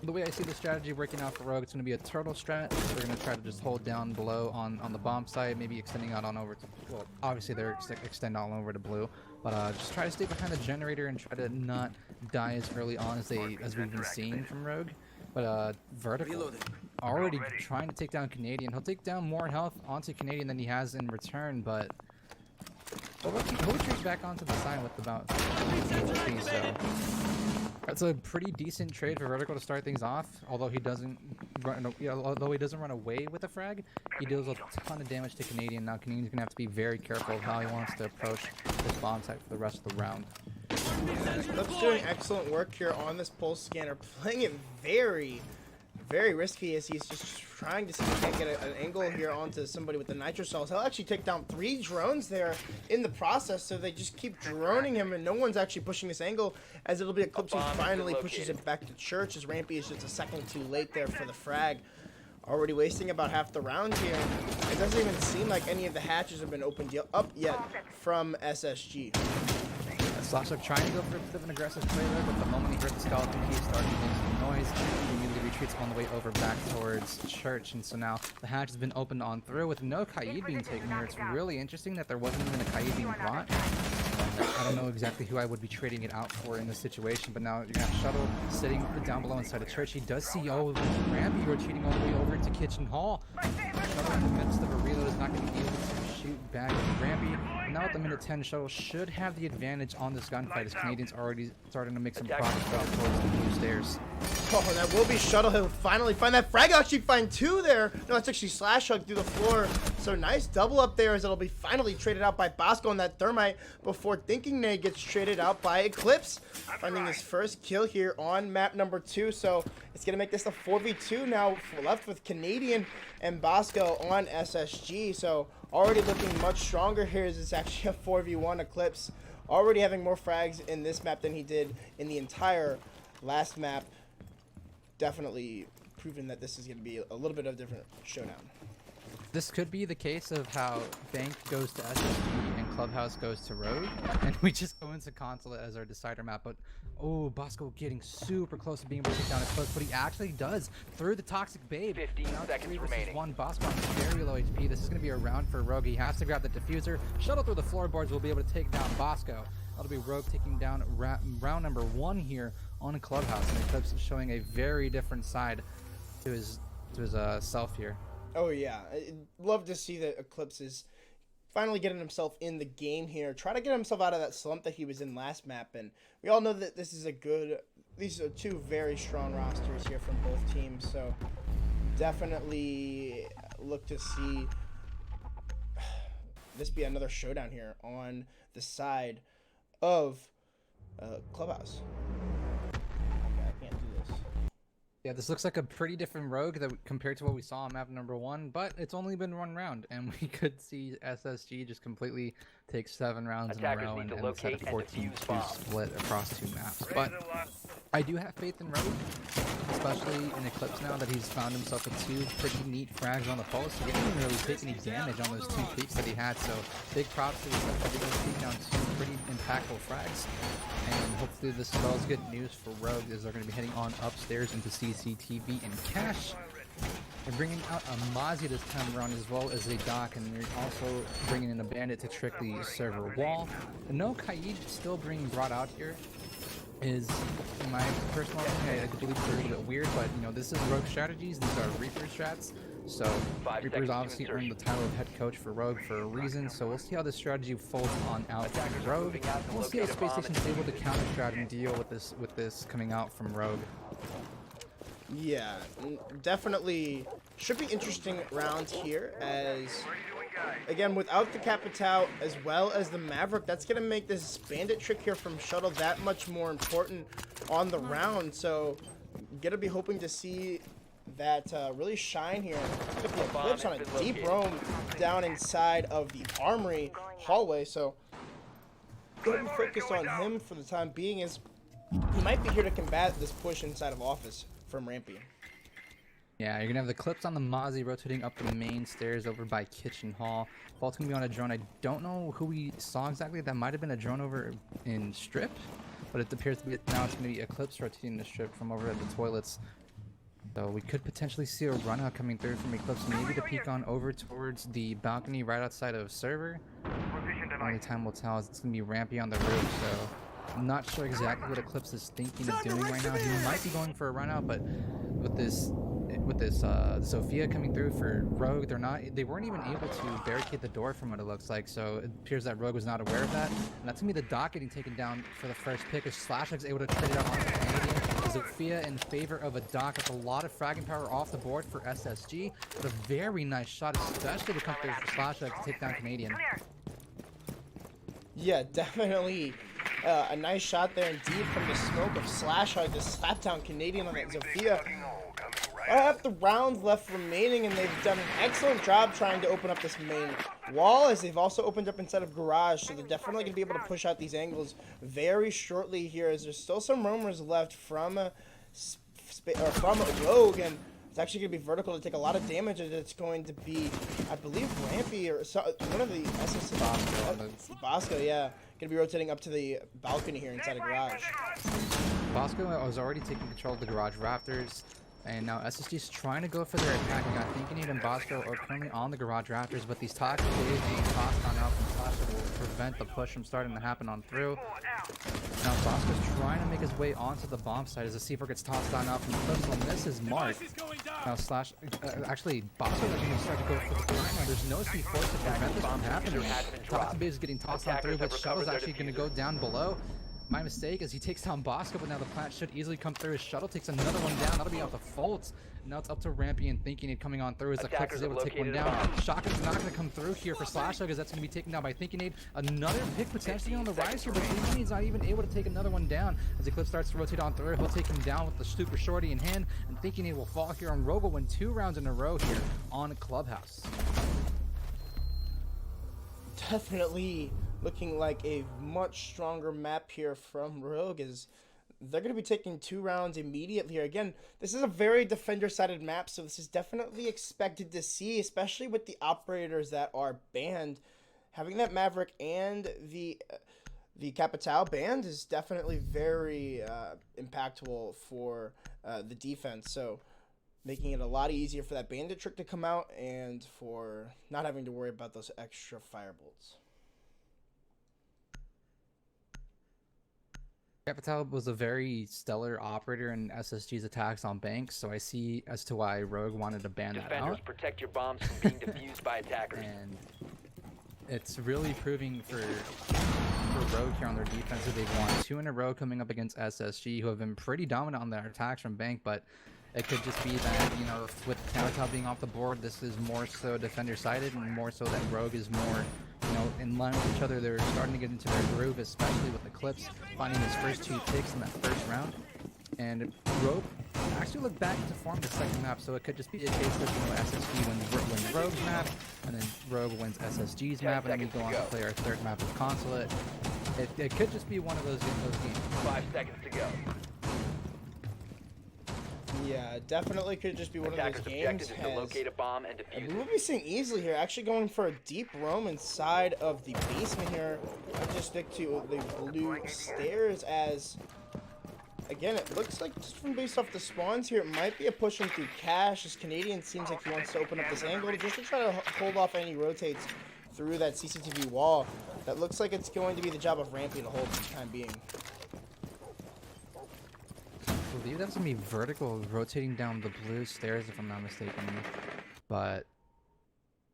the way I see the strategy working out for Rogue, it's going to be a turtle strat. They're going to try to just hold down below on the bomb site, maybe extending out on over to, well, obviously they're extend all over to Blue, but just try to stay behind the generator and try to not die as early on as we've been seeing from Rogue. But Vertical already trying to take down Canadian. He'll take down more health onto Canadian than he has in return, but he'll retreat back onto the side with about 15 HP, so that's a pretty decent trade for Vertical to start things off. Although he doesn't run, although he doesn't run away with a frag, he deals a ton of damage to Canadian. Now Canadian's gonna have to be very careful of how he wants to approach this bomb site for the rest of the round. Eclipse doing excellent work here on this Pulse scanner, playing it very, very risky as he's just trying to see if he can get an angle here onto somebody with the nitro cells. He'll actually take down 3 drones there in the process, so they just keep droning him, and no one's actually pushing this angle, as it'll be Eclipse who finally pushes it back to Church, as Rampy is just a second too late there for the frag. Already wasting about half the round here. It doesn't even seem like any of the hatches have been opened up yet from SSG. Slashlight trying to go for a bit of an aggressive play there, but the moment he heard the skeleton, he started making some noise. He immediately retreats on the way over back towards Church, and so now the hatch has been opened on through with no Kaid being taken here. It's really interesting that there wasn't even a Kaid being brought. I don't know exactly who I would be trading it out for in this situation, but now you're gonna have Shuttle sitting down below inside of Church. He does see Rampy retreating all the way over into Kitchen Hall. Shuttle in the midst of a reload is not going to be able to shoot back at Rampy. Now at the minute 10, Shuttle should have the advantage on this gunfight as Canadians already starting to make some progress towards the blue stairs. Oh, that will be Shuttle. He'll finally find that frag. Actually find 2 there. No, that's actually Slash Hug through the floor. So nice double up there as it'll be finally traded out by Bosco on that Thermite before thinking Nate gets traded out by Eclipse. Finding his first kill here on map number 2. So it's going to make this a 4v2 now, left with Canadian and Bosco on SSG. So already looking much stronger here as it's actually a 4v1. Eclipse already having more frags in this map than he did in the entire last map. Definitely proven that this is going to be a little bit of a different showdown. This could be the case of how Bank goes to SSG and Clubhouse goes to Rogue, and we just go into Consulate as our decider map. But oh, Bosco getting super close to being able to take down Eclipse, but he actually does through the Toxic Babe. 15 now seconds remaining. 1 Bosco on very low HP. This is going to be a round for Rogue. He has to grab the diffuser. Shuttle through the floorboards will be able to take down Bosco. That'll be Rogue taking down round number 1 here on Clubhouse, and Eclipse showing a very different side to his self here. Oh yeah, I'd love to see that Eclipse is finally getting himself in the game here. Try to get himself out of that slump that he was in last map, and we all know that this is these are 2 very strong rosters here from both teams, so definitely look to see this be another showdown here on the side of Clubhouse. Okay, I can't do this. Yeah, this looks like a pretty different Rogue compared to what we saw on map number 1, but it's only been 1 round, and we could see SSG just completely take 7 rounds Attackers in a row need and to set a locate and 14-2 defuse bombs. split across 2 maps. But I do have faith in Rogue, especially in Eclipse now that he's found himself with 2 pretty neat frags on the pulse. He didn't even really take any damage on those 2 peaks that he had, so big props to him for being able to take down 2 pretty impactful frags. And hopefully this spells good news for Rogue as they're going to be heading on upstairs into CCTV and Cash. They're bringing out a Mozzie this time around as well as a Doc, and they're also bringing in a Bandit to trick the server wall. No Kaid still being brought out here. is, in my personal opinion, I believe it's a little bit weird, but you know, this is Rogue strategies. These are Reaper strats. So 5 Reaper's seconds to obviously earned the insertion. title of head coach for Rogue for a reason. So we'll see how this strategy folds on out Attackers for are Rogue. moving out to We'll see how locate a bomb Space and Station's able to defuse it. counter strat and deal with this coming out from Rogue. Yeah, definitely should be interesting round here as, again, without the Capitao as well as the Maverick, that's going to make this bandit trick here from Shuttle that much more important on the round. So, going to be hoping to see that really shine here. Look at the Eclipse on a deep roam down inside of the Armory hallway. So, going to be focused on him for the time being, as he might be here to combat this push inside of office from Rampy. Yeah, you're gonna have the clips on the Mozzie rotating up the main stairs over by Kitchen Hall. Vault's gonna be on a drone. I don't know who we saw exactly. That might have been a drone over in Strip, but it appears to be now it's gonna be Eclipse rotating the Strip from over at the toilets. So we could potentially see a run out coming through from Eclipse, maybe to peek on over towards the balcony right outside of server. Only time will tell, as it's gonna be Rampy on the roof. So I'm not sure exactly what Eclipse is thinking of doing right now. He might be going for a run out, but with this Sophia coming through for Rogue, they weren't even able to barricade the door from what it looks like. So it appears that Rogue was not aware of that, and that's gonna be the Doc getting taken down for the first pick. As Slashag's able to trade it out on the Canadian. Sophia in favor of a Doc with a lot of fragging power off the board for SSG, but a very nice shot, especially to come through for Slashag to take down Canadian. Yeah, definitely a nice shot there indeed from the smoke of Slashag to slap down Canadian on that Sophia. I have the rounds left remaining, and they've done an excellent job trying to open up this main wall, as they've also opened up inside of Garage, so they're definitely going to be able to push out these angles very shortly here, as there's still some roamers left from Rogue, and it's actually going to be vertical to take a lot of damage, and it's going to be, I believe, Rampy or one of the Bosco, yeah, going to be rotating up to the balcony here inside of Garage. Bosco was already taking control of the Garage Raptors, and now SSG is trying to go for their attack. We got Thinkinade and Bosco are currently on the Garage Raptors, but these toxic waves being tossed on out from Sasha will prevent the push from starting to happen on through. Now Bosco's trying to make his way onto the bomb site as the C4 gets tossed on out from the clips. Will miss his mark. Now actually Bosco's actually going to start to go for the blind. Now there's no C4 to prevent this from happening. Toxic waves getting tossed on through, but Shuttle's actually going to go down below. My mistake as he takes down Bosco, but now the plant should easily come through. His Shuttle takes another one down. That'll be off the Folds. Now it's up to Rampy and Thinkinade coming on through as the Clips is able to take one down. Shotgun's not going to come through here for Slashag, as that's going to be taken down by Thinkinade. Another pick potentially on the rise here, but Thinkinade's not even able to take another one down. As the Clip starts to rotate on through, he'll take him down with the Super Shorty in hand, and Thinkinade will fall here, and Rogue will win 2 rounds in a row here on Clubhouse. Definitely looking like a much stronger map here from Rogue, as they're going to be taking 2 rounds immediately here. Again, this is a very defender-sided map, so this is definitely expected to see, especially with the operators that are banned. Having that Maverick and the Capitao banned is definitely very impactful for the defense, so making it a lot easier for that bandit trick to come out and for not having to worry about those extra firebolts. Capitao was a very stellar operator in SSG's attacks on banks, so I see as to why Rogue wanted to ban that Defenders, out. protect your bombs from being defused by attackers. And it's really proving for Rogue here on their defense that they've won 2 in a row coming up against SSG, who have been pretty dominant on their attacks from bank, but it could just be that, you know, with Capitao being off the board, this is more so defender-sided, and more so that Rogue is more, you know, in line with each other. They're starting to get into their groove, especially with Eclipse finding his first 2 picks in that first round. And Rogue actually looked back into form the second map, so it could just be a case of, you know, SSG wins Rogue's map, and then Rogue wins SSG's map, and then we go on to play our 3rd map with Consulate. It could just be one of those games. 5 seconds to go. Yeah, definitely could just be one Attackers' of those games. objective is to locate a bomb and defuse it. We'll be seeing easily here, actually going for a deep roam inside of the basement here. I'll just stick to the blue stairs, as, again, it looks like just from based off the spawns here, it might be a pushing through cash, as Canadian seems like he wants to open up this angle just to try to hold off any rotates through that CCTV wall. That looks like it's going to be the job of Rampy to hold for the time being. believe that's gonna be vertical rotating down the blue stairs if I'm not mistaken. But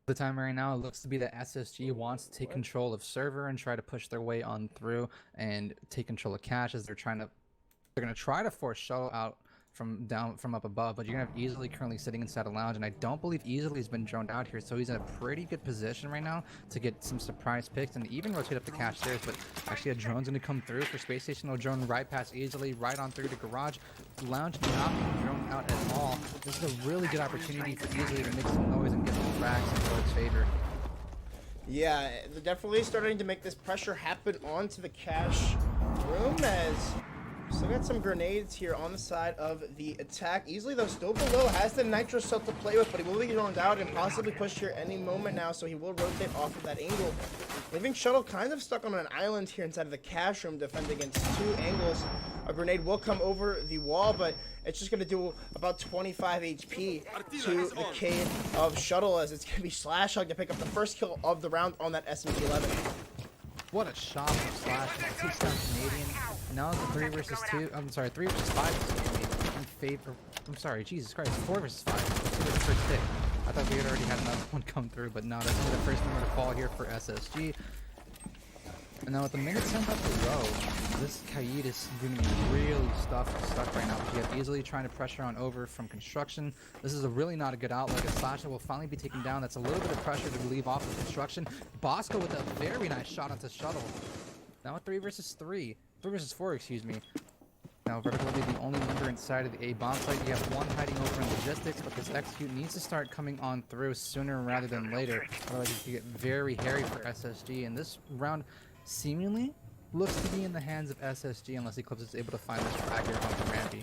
the time right now, it looks to be that SSG wants to take control of server and try to push their way on through and take control of cache as they're gonna try to force shuttle out from up above, but you're gonna have Easily currently sitting inside a lounge, and I don't believe Easily has been droned out here, so he's in a pretty good position right now to get some surprise picks and even rotate up the cache stairs. But actually a drone's gonna come through for Space Station. No drone right past Easily, right on through to garage. Lounge not being drone out at all. This is a really good opportunity for Easily to make some noise and get some frags in Rogue's favor. Yeah, they're definitely starting to make this pressure happen onto the cache room as still got some grenades here on the side of the attack. Easily though, still below, has the nitro cell to play with, but he will be droned out and possibly pushed here any moment now, so he will rotate off of that angle, leaving Shuttle kind of stuck on an island here inside of the cache room, defending against two angles. A grenade will come over the wall, but it's just going to do about 25 HP to the cave of Shuttle, as it's going to be Slashhog to pick up the first kill of the round on that SMG-11. What a shot from Slash. Takes down Canadian. Now it's a 3 versus 2. I'm sorry, 3 versus 5 in favor. I'm sorry, Jesus Christ, 4 versus 5. Let's do the first hit. I thought we had already had another one come through, but no, that's the first number to fall here for SSG. And now with the minutes sent up to row, this Kaid is going to be really stuck right now. You have Easily trying to pressure on over from construction. This is really not a good outlook, as Sasha will finally be taken down. That's a little bit of pressure to relieve off of construction. Bosco with a very nice shot onto Shuttle. Now a 3 versus 4, excuse me. Now Vertical will be the only member inside of the A bomb site. You have one hiding over in logistics, but this execute needs to start coming on through sooner rather than later. Otherwise it could get very hairy for SSG. And this round seemingly looks to be in the hands of SSG unless Eclipse is able to find this fragger onto Rampy.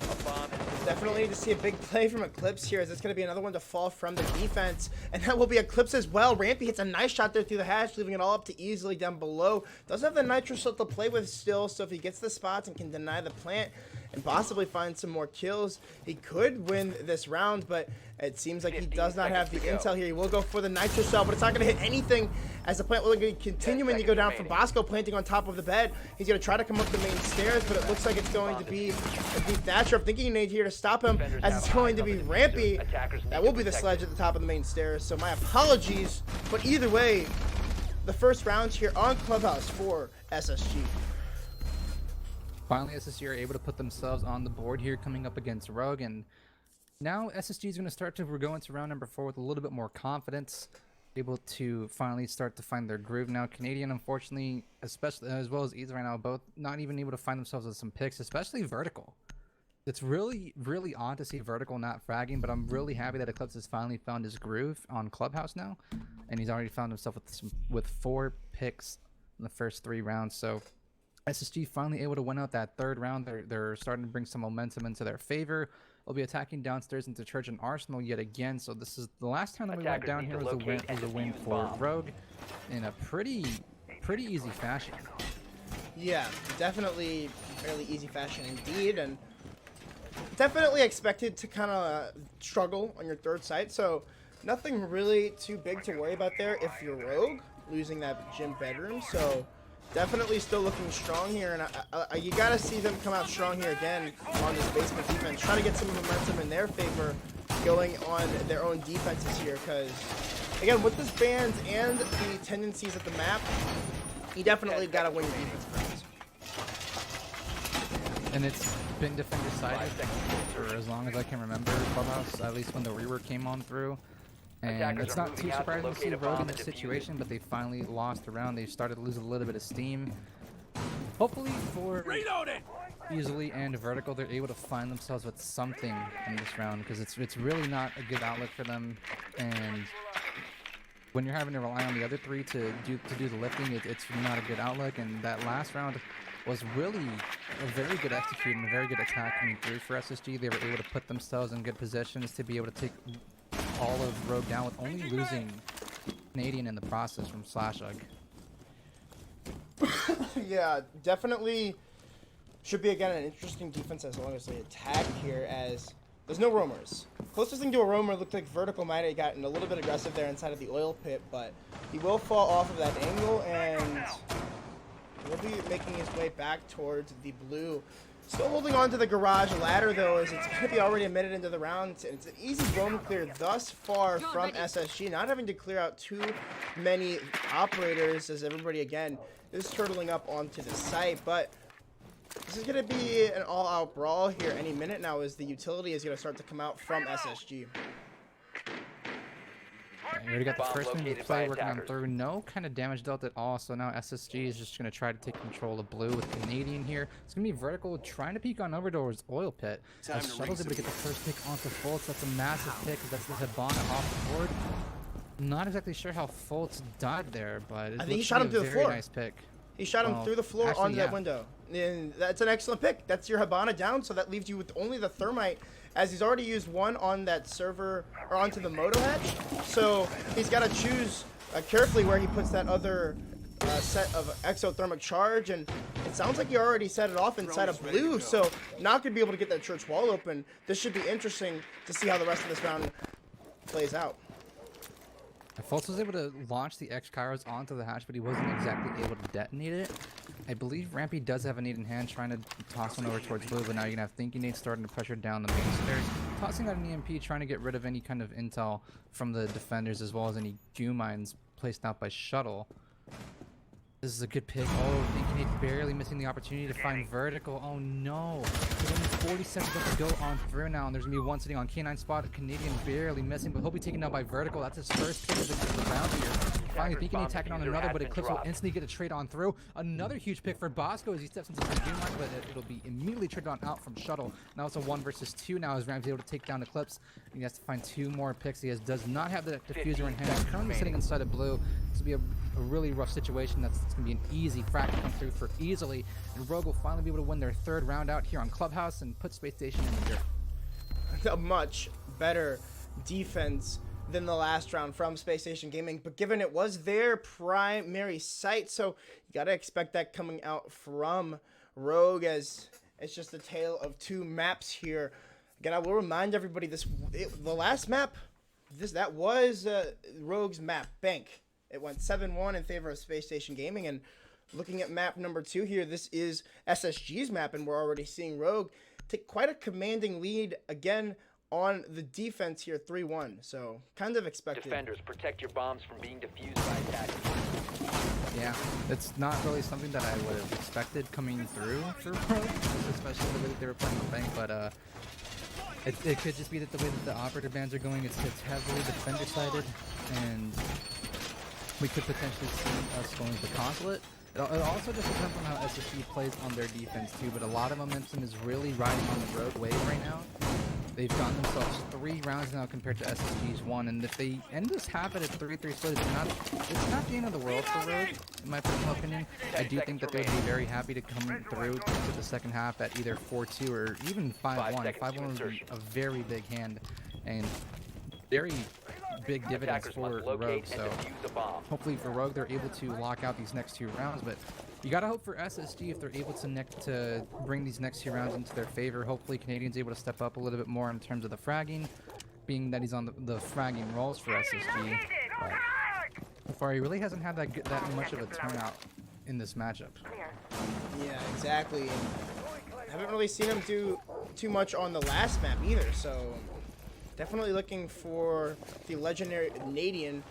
Definitely need to see a big play from Eclipse here, as it's going to be another one to fall from the defense, and that will be Eclipse as well. Rampy hits a nice shot there through the hatch, leaving it all up to Easily down below. Does have the nitro shot to play with still, so if he gets the spots and can deny the plant and possibly find some more kills, he could win this round, but it seems like he does not have the intel here. He will go for the nitro cell, but it's not going to hit anything, as the plant will be continuing to go down from Bosco, planting on top of the bed. He's going to try to come up the main stairs, but it looks like it's going to be a deep Thatcher. I'm thinking you need here to stop him, as it's going to be Rampy. That will be the sledge at the top of the main stairs, so my apologies, but either way, the first round here on Clubhouse for SSG. Finally, SSG are able to put themselves on the board here coming up against Rogue, and now SSG is going to start to go into round number 4 with a little bit more confidence, able to finally start to find their groove. Now Canadian, unfortunately, especially as well as Ease right now, both not even able to find themselves with some picks, especially Vertical. It's really odd to see Vertical not fragging, but I'm really happy that Eclipse has finally found his groove on Clubhouse now, and he's already found himself with 4 picks in the first 3 rounds. So SSG finally able to win out that 3rd round. They're starting to bring some momentum into their favor. They'll be attacking downstairs into Church and Arsenal yet again. So this is the last time that we went down here was a win for Rogue in a pretty easy fashion. Yeah, definitely fairly easy fashion indeed, and definitely expected to kind of struggle on your 3rd site. So nothing really too big to worry about there if you're Rogue, losing that gym bedroom. So definitely still looking strong here, and you got to see them come out strong here again on this basement defense. Try to get some momentum in their favor going on their own defenses here, because, again, with this band and the tendencies of the map, you definitely got to win your defense rounds. And it's been defender-sided for as long as I can remember, Clubhouse, at least when the rework came on through. And it's not too surprising to see Rogue in this situation, but they finally lost the round. They started to lose a little bit of steam. Hopefully for Easily and Vertical, they're able to find themselves with something in this round, because it's really not a good outlook for them. And when you're having to rely on the other 3 to do the lifting, it's not a good outlook. And that last round was really a very good execute and a very good attack coming through for SSG. They were able to put themselves in good positions to be able to take all of Rogue down with only losing Canadian in the process from Slashhog. Yeah, definitely should be, again, an interesting defense as long as they attack here, as there's no roamers. Closest thing to a roamer looked like Vertical might have gotten a little bit aggressive there inside of the oil pit, but he will fall off of that angle, and will be making his way back towards the blue Still holding on to the garage ladder, though, as it's going to be already a minute into the round. And it's an easy roam clear thus far from SSG, not having to clear out too many operators, as everybody, again, is turtling up onto the site. But this is going to be an all-out brawl here any minute now, as the utility is going to start to come out from SSG. We already got the Bomb first minute of located play by working on attackers. through. No kind of damage dealt at all. So now SSG is just going to try to take control of blue with Canadian here. It's going to be vertical, trying to peek on over towards oil pit. As Shuttle's able to get the first pick onto Fultz. That's a massive pick, because that's the Hibana off the board. Not exactly sure how Fultz died there, but I think he shot him through the very floor. nice pick. He shot him through the floor actually, onto yeah. that window. And that's an excellent pick. That's your Hibana down, so that leaves you with only the thermite, as he's already used one on that server, or onto the moto hatch. So he's got to choose carefully where he puts that other set of exothermic charge, and it sounds like he already set it off inside of blue, so not going to be able to get that church wall open. This should be interesting to see how the rest of this round plays out. Fultz was able to launch the X-Kairos onto the hatch, but he wasn't exactly able to detonate it. I believe Rampy does have a nade in hand, trying to toss one over towards blue, but now you're going to have Thinking Nade starting to pressure down the main stairs. Tossing out an EMP, trying to get rid of any kind of intel from the defenders, as well as any goo mines placed out by Shuttle. This is a good pick. Oh, Thinking Nade barely missing the opportunity to find vertical. Oh no. There's only 40 seconds left to go on through now, and there's going to be one sitting on K9 spot. Canadian barely missing, but he'll be taken out by vertical. That's his first pick of the round here. Finally, Thinking Nade attacking on another, but Eclipse will instantly get a trade on through. Another huge pick for Bosco as he steps into the Doom line, but it'll be immediately traded on out from Shuttle. Now it's a 1 versus 2 now, as Ram's able to take down Eclipse. He has to find 2 more picks. He does not have the diffuser in hand. He's currently sitting inside of blue. This will be a really rough situation. It's going to be an easy frag to come through for easily. And Rogue will finally be able to win their 3rd round out here on Clubhouse and put Space Station in the dirt. A much better defense than the last round from Space Station Gaming, but given it was their primary site, so you gotta expect that coming out from Rogue, as it's just a tale of 2 maps here. Again, I will remind everybody the last map, that was Rogue's map, Bank. It went 7-1 in favor of Space Station Gaming, and looking at map number 2 here, this is SSG's map, and we're already seeing Rogue take quite a commanding lead again on the defense here, 3-1. So kind of expected. Defenders, protect your bombs from being defused by attackers. Yeah, it's not really something that I would have expected coming through for Rogue, especially the way that they were playing the bank, but it could just be that the way that the operator bans are going, it's heavily defender-sided, and we could potentially see us going to consulate. It also just depends on how SSG plays on their defense too, but a lot of momentum is really riding on the Rogue wave right now. They've gotten themselves 3 rounds now compared to SSG's 1, and if they end this half at a 3-3 split, it's not the end of the world for Rogue, in my personal opinion. I do think that they'd be very happy to come through to the second half at either 4-2 or even 5-1. 5-1 would be a very big hand, and very big dividends Attackers for must locate Rogue, and so defuse a bomb. hopefully for Rogue they're able to lock out these next 2 rounds, but you gotta hope for SSG if they're able to bring these next 2 rounds into their favor. Hopefully Canadian's able to step up a little bit more in terms of the fragging, being that he's on the fragging rolls for SSG. But so far he really hasn't had that much of a turnout in this matchup. Yeah, exactly. And I haven't really seen him do too much on the last map either, so definitely looking for the legendary Canadian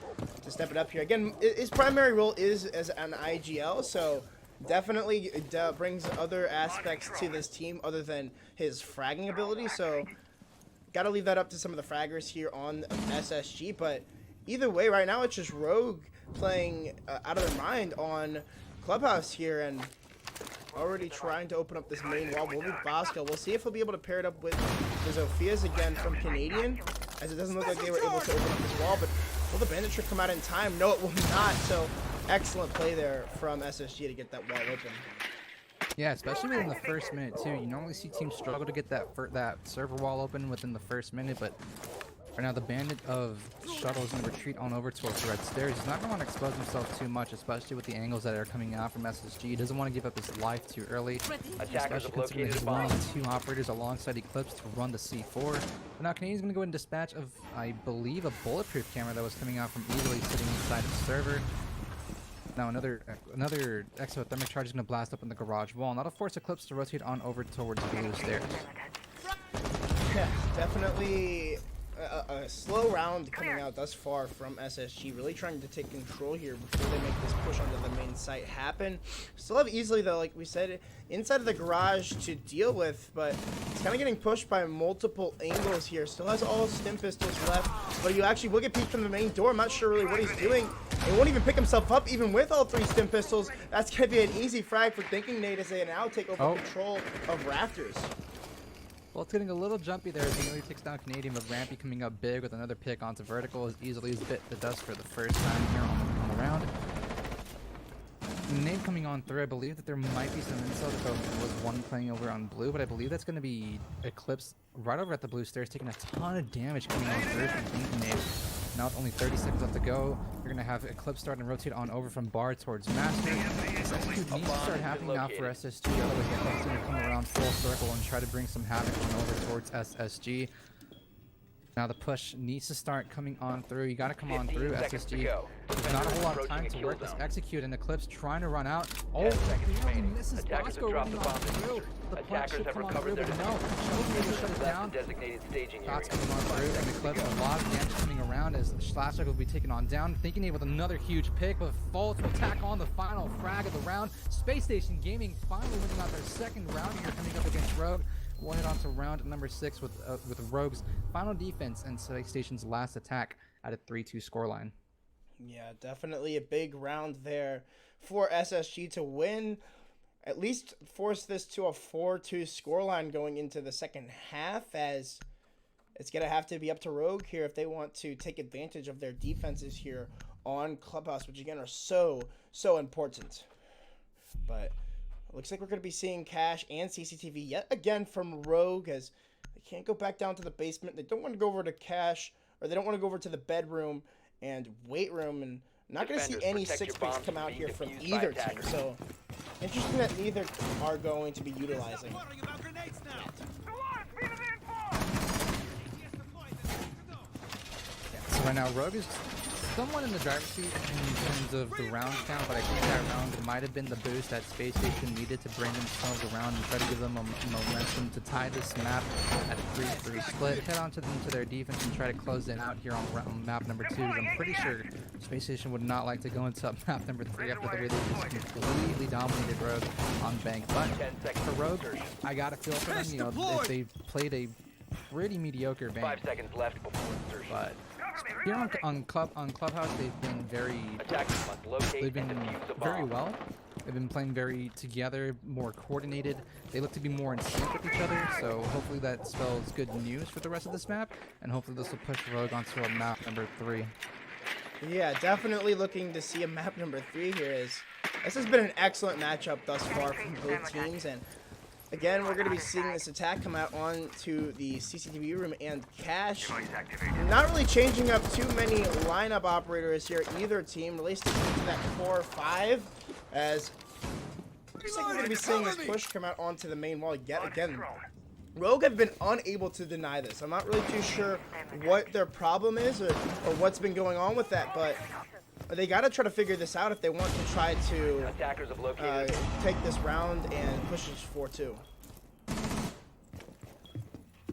to step it up here. Again, his primary role is as an IGL, so definitely it brings other aspects to this team other than his fragging ability, so got to leave that up to some of the fraggers here on SSG. But either way, right now it's just Rogue playing out of their mind on Clubhouse here, and already trying to open up this main wall. Will be Bosco. We'll see if he'll be able to pair it up with the Zophias again from Canadian, as it doesn't look like they were able to open up this wall. But will the bandit trick come out in time? No, it will not. So excellent play there from SSG to get that wall open. Yeah, especially within the first minute too. You normally see teams struggle to get that server wall open within the first minute, but right now the bandit of Shuttle is going to retreat on over towards the red stairs. He's not going to want to expose himself too much, especially with the angles that are coming out from SSG. He doesn't want to give up his life too early, Attackers especially have considering located he's a one bomb. of the 2 operators alongside Eclipse to run the C4. But now Canadian's going to go in dispatch of, I believe, a bulletproof camera that was coming out from easily sitting inside the server. Now another exothermic charge is going to blast up in the garage wall, and that'll force Eclipse to rotate on over towards blue stairs. Yeah, definitely a slow round coming out thus far from SSG, really trying to take control here before they make this push onto the main site happen. Still have easily, though, like we said, inside of the garage to deal with, but it's kind of getting pushed by multiple angles here. Still has all stim pistols left, but you actually will get peeked from the main door. I'm not sure really what he's doing. He won't even pick himself up, even with all 3 stim pistols. That's going to be an easy frag for Thinking Nate as they now take over control of Rafters. Well, it's getting a little jumpy there as he nearly takes down Canadian, but Rampy coming up big with another pick onto Vertical as easily as bit the dust for the first time here on the round. Nate coming on through, I believe that there might be some intel that there was one playing over on blue, but I believe that's going to be Eclipse right over at the blue stairs, taking a ton of damage coming on through from Thinking Nate. Now with only 30 seconds left to go, you're going to have Eclipse starting to rotate on over from bar towards Master. This execute needs to start happening now for SSG, otherwise Eclipse is going to come around full circle and try to bring some havoc on over towards SSG. Now the push needs to start coming on through. You got to come on through, SSG. There's not a whole lot of time to work this execute, and Eclipse trying to run out. Oh, he misses Bosco running on through. The punch should come on through, but no. Show's able to shut it down. Shots coming on through, and Eclipse, a lot of damage coming around as Slashback will be taken on down. Thinking Nate with another huge pick, but falls will tack on the final frag of the round. Space Station Gaming finally winning out their second round here, coming up against Rogue. We'll head on to round number 6 with Rogue's final defense and Space Station's last attack at a 3-2 scoreline. Yeah, definitely a big round there for SSG to win. At least force this to a 4-2 scoreline going into the second half, as it's going to have to be up to Rogue here if they want to take advantage of their defenses here on Clubhouse, which again are so important. But it looks like we're going to be seeing Cash and CCTV yet again from Rogue, as they can't go back down to the basement. They don't want to go over to Cash, or they don't want to go over to the bedroom and weight room, and not going to see any 6-picks come out here from either team. So interesting that neither are going to be utilizing. So right now Rogue is somewhat in the driver's seat in terms of the round count, but I think that round might have been the boost that Space Station needed to bring themselves around and try to give them a momentum to tie this map at a 3-3 split. Head on to their defense and try to close it out here on map number 2. I'm pretty sure Space Station would not like to go into map number 3 after the way they just completely dominated Rogue on Bank. But for Rogue, I got a feel for them. You know, if they played a pretty mediocre Bank. 5 seconds left before insertion. But here on Clubhouse, they've been very well. They've been playing very together, more coordinated. They look to be more in sync with each other, so hopefully that spells good news for the rest of this map, and hopefully this will push Rogue onto a map number 3. Yeah, definitely looking to see a map number 3 here. This has been an excellent matchup thus far from both teams, and again, we're going to be seeing this attack come out onto the CCTV room, and Cash not really changing up too many lineup operators here either team, really sticking to that core 5, as looks like we're going to be seeing this push come out onto the main wall yet again. Rogue have been unable to deny this. I'm not really too sure what their problem is or what's been going on with that, but they got to try to figure this out if they want to try to take this round and push this 4-2.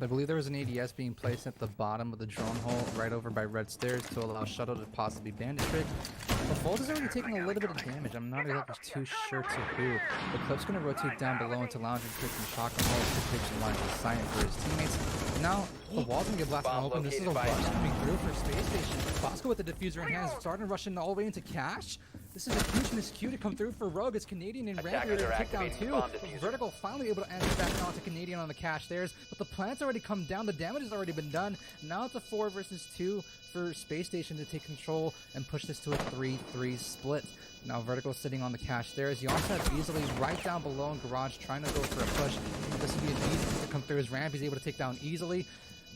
I believe there was an ADS being placed at the bottom of the drone hole right over by red stairs to allow Shuttle to possibly bandit trick. But Volt is already taking a little bit of damage. I'm not exactly too sure to who. The Clip's going to rotate down below into lounge and trick and shotgun hole to pitch the line of sight for his teammates. And now the wall's going to get blasted open. This is a rush coming through for Space Station. Bosco with the diffuser in hand, starting to rush in all the way into Cash. This is a huge miscue to come through for Rogue as Canadian and Rampy are kicked down too. Vertical finally able to answer back onto Canadian on the Cash stairs, but the plant's already come down. The damage has already been done. Now it's a 4 versus 2 for Space Station to take control and push this to a 3-3 split. Now Vertical sitting on the Cash stairs. You also have easily right down below in Garage trying to go for a push. This would be an easy to come through as Rampy's able to take down easily.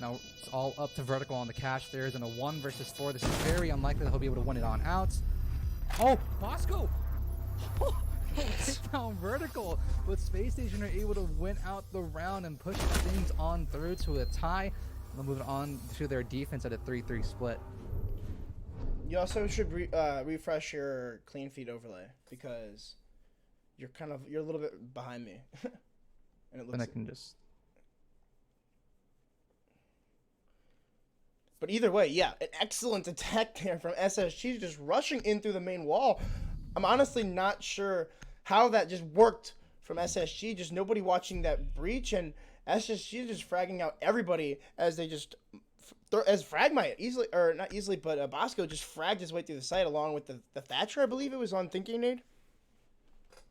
Now it's all up to Vertical on the Cash stairs in a 1 versus 4. This is very unlikely that he'll be able to win it on out. Oh, Bosco! Take down Vertical, but Space Station are able to win out the round and push things on through to a tie. They'll move on to their defense at a 3-3 split. You also should refresh your clean feed overlay because you're a little bit behind me, and it looks. Then I can just. But either way, yeah, an excellent attack there from SSG, just rushing in through the main wall. I'm honestly not sure how that just worked from SSG. Just nobody watching that breach, and SSG just fragging out everybody as they just. As Fragmite easily, or not easily, but Bosco just fragged his way through the site along with the Thatcher, I believe it was on Thinking Nade.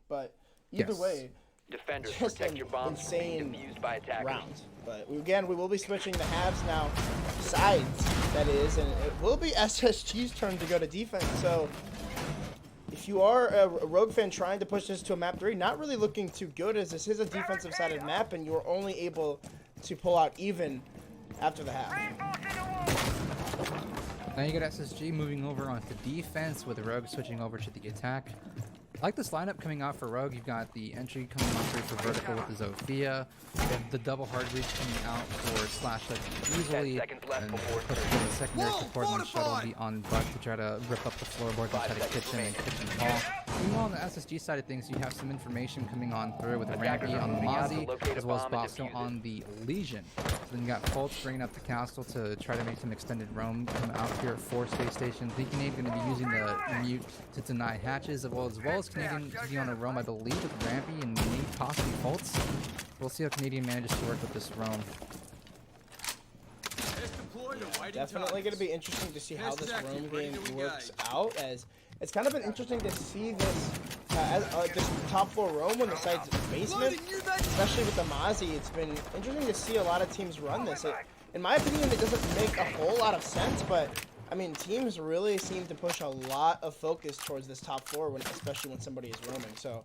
But either way, Defenders, just protect an your bombs from being insane defused by attackers. round. But again, we will be switching the halves now, sides, that is, and it will be SSG's turn to go to defense. So if you are a Rogue fan trying to push this to a map 3, not really looking too good, as this is a defensive-sided map, and you're only able to pull out even after the half. Now you got SSG moving over onto defense with Rogue switching over to the attack. I like this lineup coming out for Rogue. You've got the entry coming on through for vertical with the Zofia. You have the double hard reach coming out for Slash like easily. 10 seconds left And before push insertion. the secondary support and shuttle be on butt to try to rip up the floorboard inside the kitchen and kitchen hall. Meanwhile, on the SSG side of things, you have some information coming on through with Rampy on the Mozzie, as well as Bosco on the Legion. So then you got Fultz bringing up the castle to try to make some extended roam come out here for Space Station. The Canadian going to be using the mute to deny hatches, as well as Canadian to be on a roam, I believe, with Rampy and maybe possibly Fultz. We'll see how Canadian manages to work with this roam. Definitely going to be interesting to see how this roam game works out, as it's kind of been interesting to see this this top 4 roam on the site's basement, especially with the Mozzie. It's been interesting to see a lot of teams run this. In my opinion, it doesn't make a whole lot of sense, but I mean, teams really seem to push a lot of focus towards this top 4, especially when somebody is roaming. So,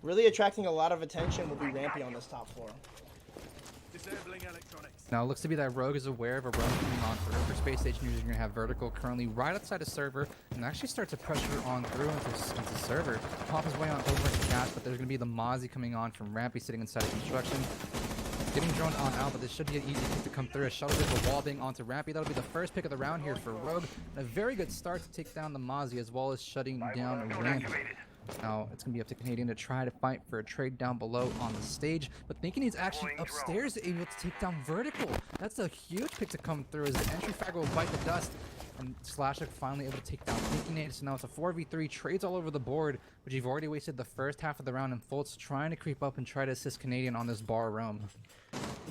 really attracting a lot of attention will be Rampy on this top 4. Disabling electronics. Now it looks to be that Rogue is aware of a roam coming on through. For Space Station users, you're going to have vertical currently right outside of server and actually start to pressure on through into server. Pop his way on over into cash, but there's going to be the Mozzie coming on from Rampy sitting inside of construction. Getting droned on out, but this should be an easy pick to come through. A shuttle gets the wall bang onto Rampy. That'll be the first pick of the round here for Rogue. And a very good start to take down the Mozzie as well as shutting down Rampy. Now, it's going to be up to Canadian to try to fight for a trade down below on the stage, but Thinking he's actually upstairs able to take down Vertical. That's a huge pick to come through as the entry frag will bite the dust, and Slashik finally able to take down Thinking. So now it's a 4v3, trades all over the board, but you've already wasted the first half of the round, and Fultz trying to creep up and try to assist Canadian on this bar roam.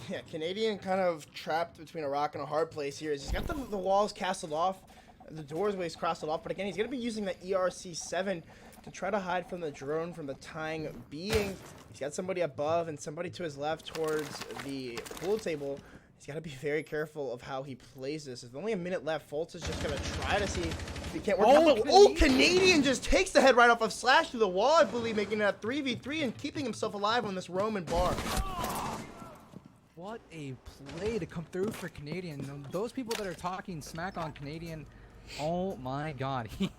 Yeah, Canadian kind of trapped between a rock and a hard place here. He's got the walls castled off, the doorways crossed off, but again, he's going to be using the ERC-7 to try to hide from the drone from the time being. He's got somebody above and somebody to his left towards the pool table. He's got to be very careful of how he plays this. There's only a minute left. Fultz is just going to try to see if he can't work out. Oh, Canadian just takes the head right off of Slash through the wall, I believe, making it a 3v3 and keeping himself alive on this Roman bar. What a play to come through for Canadian. Those people that are talking smack on Canadian, oh my god, he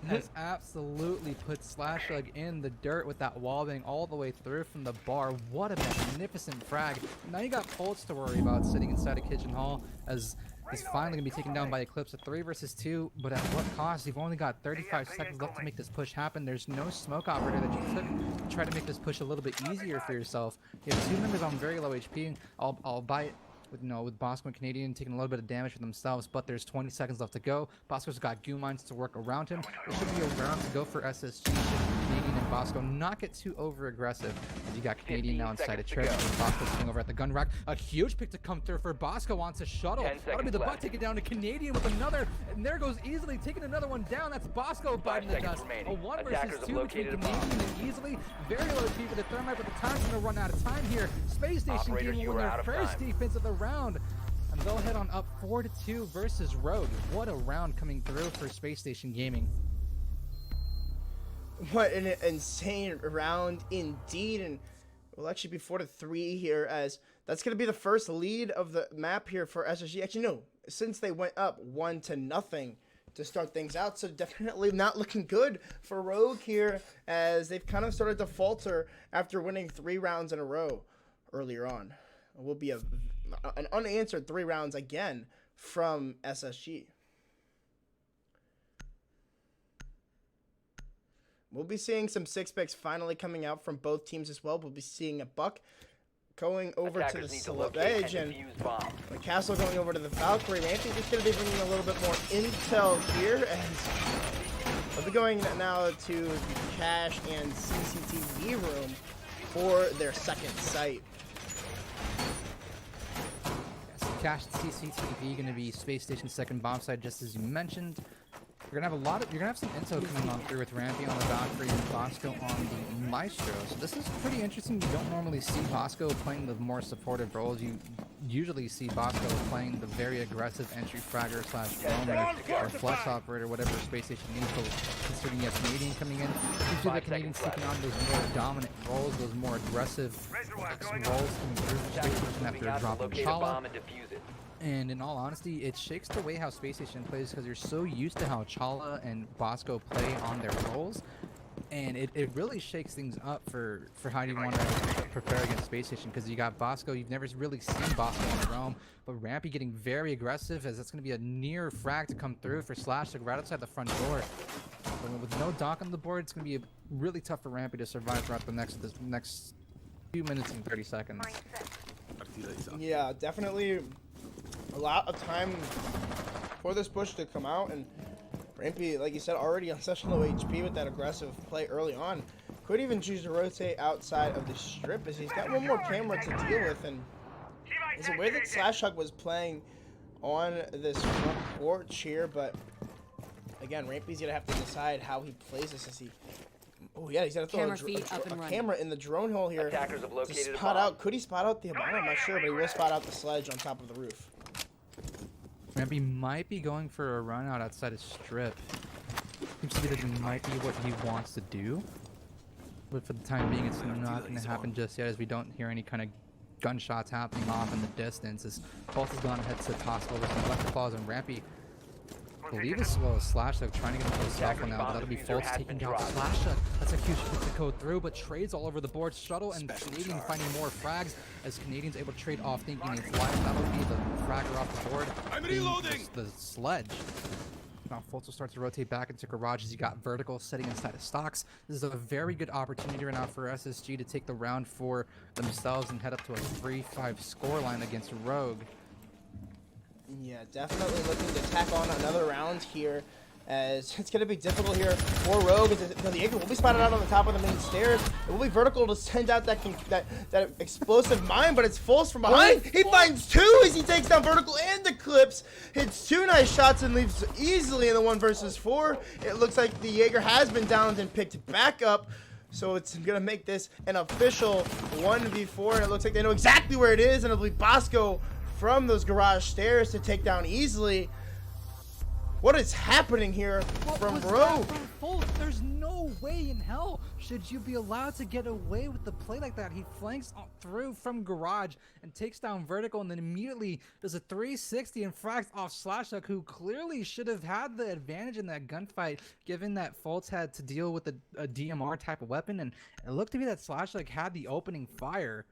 has absolutely put Slashug in the dirt with that wall bang all the way through from the bar. What a magnificent frag. Now you got Fultz to worry about sitting inside a kitchen hall, as he's finally going to be taken down by Eclipse at 3 versus 2, but at what cost? You've only got 35 seconds left to make this push happen. There's no smoke operator that you could try to make this push a little bit easier for yourself. You have 2 members on very low HP. I'll buy it. With Bosco and Canadian taking a little bit of damage for themselves, but there's 20 seconds left to go. Bosco's got goo mines to work around him. It should be a round to go for SSG. Canadian and Bosco not get too over aggressive. As you got Canadian now inside a church, and Bosco sitting over at the gun rack. A huge pick to come through for Bosco onto shuttle. That'll be the butt taken down to Canadian with another, and there goes easily taking another one down. That's Bosco biting the dust. A 1 versus 2 between Canadian and easily. Very low HP for the thermite, but the time's gonna run out of time here. Space Station Gaming win their first defense of the round, and they'll head on up 4-2 versus Rogue. What a round coming through for Space Station Gaming. What an insane round indeed, and we'll actually be 4-3 here, as that's going to be the first lead of the map here for SSG. Actually, no, since they went up 1-0 to start things out, so definitely not looking good for Rogue here, as they've kind of started to falter after winning 3 rounds in a row earlier on. It will be an unanswered 3 rounds again from SSG. We'll be seeing some 6-picks finally coming out from both teams as well. We'll be seeing a Buck going over to the Attackers need to locate Sledge and and defuse bomb. the Castle going over to the Valkyrie. Rampage is going to be bringing a little bit more intel here, as we'll be going now to the cache and CCTV room for their second site. Yes, cache CCTV going to be Space Station's second bomb site, just as you mentioned. You're gonna have you're gonna have some intel coming on through with Rampy on the Valkyrie and Bosco on the Maestro. So this is pretty interesting. You don't normally see Bosco playing the more supportive roles. You usually see Bosco playing the very aggressive entry fragger / roamer or flex operator, whatever Space Station needs. But considering you have Canadian coming in, you see the Canadians taking on those more dominant roles, those more aggressive roles coming through for Space Station after dropping Locate a Chala. bomb and defuse it. And in all honesty, it shakes the way how Space Station plays because you're so used to how Chala and Bosco play on their roles. And it really shakes things up for how you want to prepare against Space Station, because you got Bosco. You've never really seen Bosco on the roam, but Rampy getting very aggressive, as that's going to be a near frag to come through for Slash right outside the front door. But with no dock on the board, it's going to be really tough for Rampy to survive throughout the next few minutes and 30 seconds. Yeah, definitely a lot of time for this push to come out, and Rampy, like you said, already on such low HP with that aggressive play early on, could even choose to rotate outside of the strip, as he's got one more camera to deal with. And it's a way that Slashhug was playing on this front porch here, but again, Rampy's gonna have to decide how he plays this, as he he's gonna throw a camera in the drone hole here Attackers have to located a spot bomb. out. Could he spot out the Obama? I'm not sure, but he will spot out the Sledge on top of the roof. Rampy might be going for a run out outside of strip. Seems to be that it might be what he wants to do. But for the time being, it's not going to happen just yet, as we don't hear any kind of gunshots happening off in the distance. As Pulse has gone ahead to possible with some electric claws, and Rampy, I believe as well as Slashhug trying to get into a cell phone now, but that'll be Fultz taking down Slashhug. That's a huge hit to go through, but trades all over the board. Shuttle and Canadian finding more frags, as Canadians able to trade off, thinking it's live. That'll be the fragger off the board. I'm reloading! The Sledge. Now Fultz will start to rotate back into garage, as you got Vertical sitting inside of stocks. This is a very good opportunity right now for SSG to take the round for themselves and head up to a 3-5 scoreline against Rogue. Yeah, definitely looking to tack on another round here, as it's going to be difficult here for Rogue. The Jaeger will be spotted out on the top of the main stairs. It will be Vertical to send out that explosive mine, but it's Fultz from behind. He finds two as he takes down Vertical and Eclipse. Hits two nice shots and leaves easily in the 1 versus 4. It looks like the Jaeger has been downed and picked back up. So it's going to make this an official 1v4, and it looks like they know exactly where it is, and it'll be Bosco from those garage stairs to take down easily. What is happening here from Rogue? There's no way in hell should you be allowed to get away with the play like that. He flanks through from garage and takes down Vertical, and then immediately does a 360 and frags off Slashhug, who clearly should have had the advantage in that gunfight, given that Fultz had to deal with a DMR type of weapon, and it looked to me that Slashhug had the opening fire.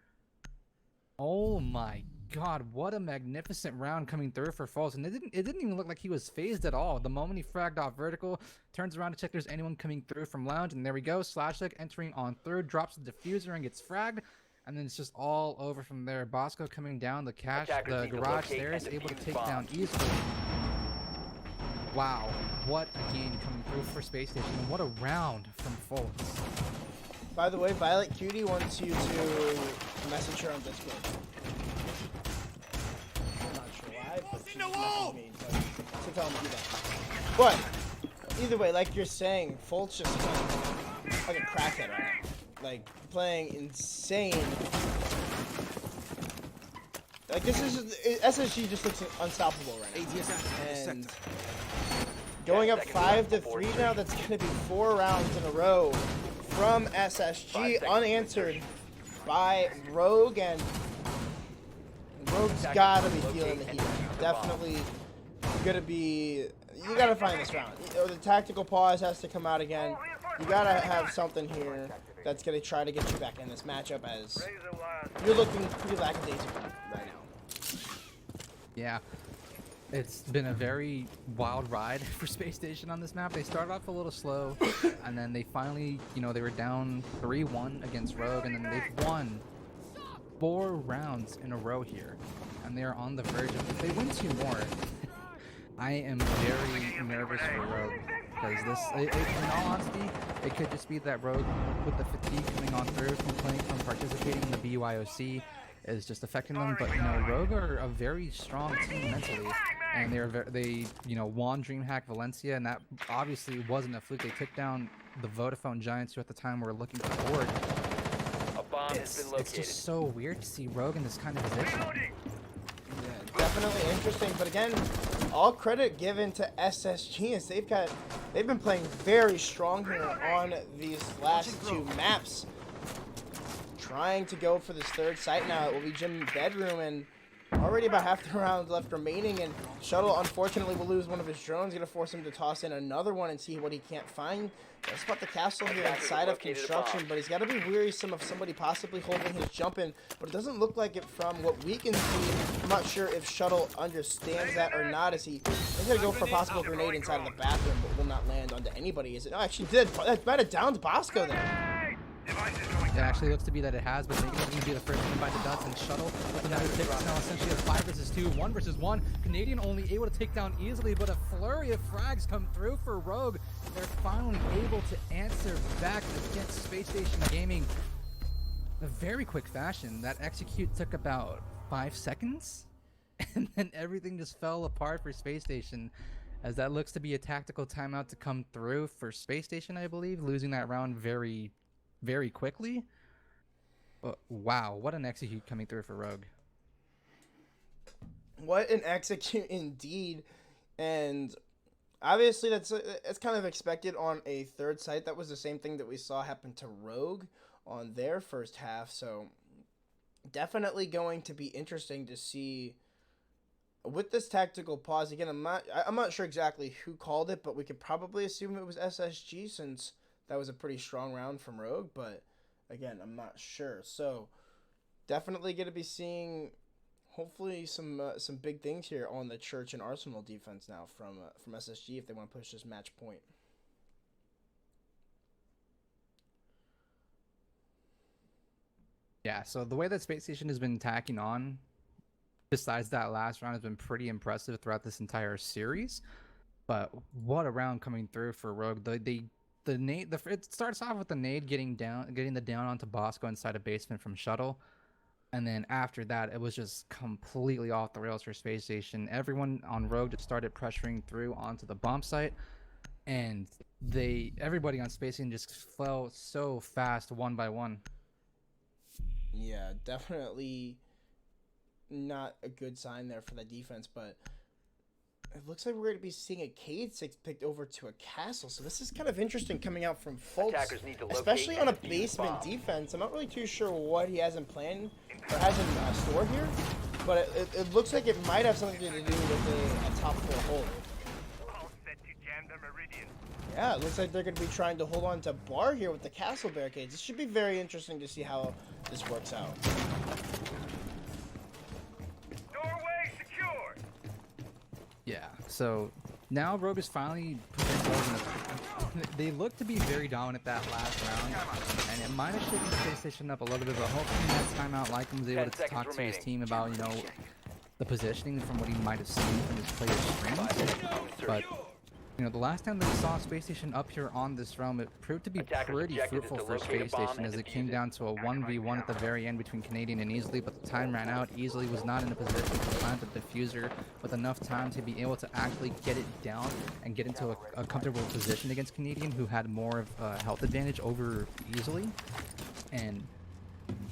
Oh my God, what a magnificent round coming through for Fultz, and it didn't even look like he was phased at all. The moment he fragged off Vertical, turns around to check there's anyone coming through from lounge, and there we go. Slashhug entering on third, drops the diffuser and gets fragged, and then it's just all over from there. Bosco coming down the cache, the garage stairs, able to take down easily. Wow, what a game coming through for Space Station, and what a round from Fultz. By the way, Violet Cutie wants you to message her on Discord. I'm not sure why, but she's messaging me, so tell him to do that. But either way, like you're saying, Fultz just like a crackhead right now. Like, playing insane. Like, this is SSG just looks unstoppable right now. And going up 5-3 now, that's gonna be 4 rounds in a row from SSG, unanswered by Rogue, and Rogue's gotta be feeling the heat. Definitely gonna be, you gotta find this round. Or the tactical pause has to come out again. You gotta have something here that's gonna try to get you back in this matchup, as you're looking pretty lackadaisical right now. Yeah. It's been a very wild ride for Space Station on this map. They started off a little slow, and then they finally, you know, they were down 3-1 against Rogue, and then they've won 4 rounds in a row here, and they are on the verge of, if they win 2 more, I am very nervous for Rogue, because this, in all honesty, it could just be that Rogue, with the fatigue coming on through from participating in the BYOC, is just affecting them. But you know, Rogue are a very strong team mentally, and they you know, won DreamHack Valencia, and that obviously wasn't a fluke. They took down the Vodafone Giants, who at the time were looking for board. A bomb has been located. It's just so weird to see Rogue in this kind of position. Yeah, definitely interesting. But again, all credit given to SSG as they've been playing very strong here on these last 2 maps. Trying to go for this 3rd site now. It will be Gym Bedroom, and already about half the round left remaining, and Shuttle unfortunately will lose one of his drones. Gonna force him to toss in another one and see what he can't find. Let's spot the castle here inside of construction, but he's got to be wearisome of somebody possibly holding his jump in, but it doesn't look like it from what we can see. I'm not sure if Shuttle understands that or not, as he's gonna go for a possible grenade inside of the bathroom, but will not land onto anybody. Is it? No, actually did. That might have downed Bosco there. It actually looks to be that it has, but maybe it's going to be the first one by the Duds, and Shuttle with another pick. It's now essentially a 5 versus 2, 1 versus 1. Canadian only able to take down easily, but a flurry of frags come through for Rogue. They're finally able to answer back against Space Station Gaming in a very quick fashion. That execute took about 5 seconds, and then everything just fell apart for Space Station, as that looks to be a tactical timeout to come through for Space Station, I believe, losing that round very quickly. But wow, what an execute coming through for Rogue. What an execute indeed. And obviously that's kind of expected on a 3rd site. That was the same thing that we saw happen to Rogue on their first half. So definitely going to be interesting to see with this tactical pause. Again, I'm not sure exactly who called it, but we could probably assume it was SSG, since that was a pretty strong round from Rogue, but again, I'm not sure. So definitely going to be seeing hopefully some big things here on the Church and Arsenal defense now from SSG if they want to push this match point. Yeah, so the way that Space Station has been tacking on, besides that last round, has been pretty impressive throughout this entire series. But what a round coming through for Rogue. The nade, it starts off with the nade getting the down onto Bosco inside a basement from Shuttle, and then after that it was just completely off the rails for Space Station. Everyone on Rogue just started pressuring through onto the bomb site, and everybody on Space Station just fell so fast, one by one. Yeah, definitely not a good sign there for the defense, but it looks like we're going to be seeing a Cade 6 picked over to a castle. So this is kind of interesting coming out from Fultz, especially on a basement defense. I'm not really too sure what he has in plan or has in store here, but it looks like it might have something to do with a top 4 hold. Yeah, it looks like they're going to be trying to hold on to bar here with the castle barricades. This should be very interesting to see how this works out. Yeah, so now Rogue is finally put themselves in a... They look to be very dominant that last round, and it might have shaken Space Station up a little bit, but hopefully that timeout Lycom was able to talk to his team about, you know, the positioning from what he might have seen from his players' streams. But, you know, the last time that we saw Space Station up here on this realm, it proved to be pretty fruitful for Space Station, as it came down to a 1v1 at the very end between Canadian and Easily, but the time ran out. Easily was not in a position to plant the diffuser with enough time to be able to actually get it down and get into a comfortable position against Canadian, who had more of a health advantage over Easily. And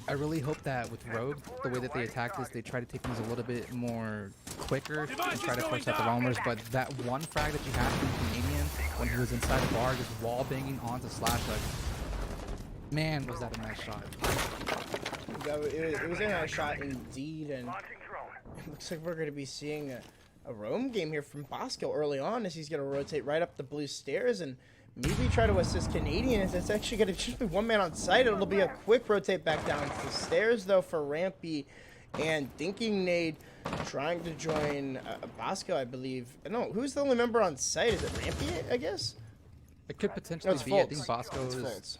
I really hope that with Rogue, the way that they attack this, they try to take things a little bit more quicker and try to force out the roamers. But that one frag that you had from Canadian when he was inside the bar, just wall banging onto Slash, like, man, was that a nice shot. It was a nice shot indeed, and it looks like we're going to be seeing a roam game here from Bosco early on, as he's going to rotate right up the blue stairs and maybe try to assist Canadian, as it's actually going to just be one man on site. It'll be a quick rotate back down to the stairs, though, for Rampy, and thinking Nade trying to join Bosco, I believe. No, who's the only member on site? Is it Rampy, I guess? It could No, potentially it's be. I Fultz. think Bosco It's is. Fultz.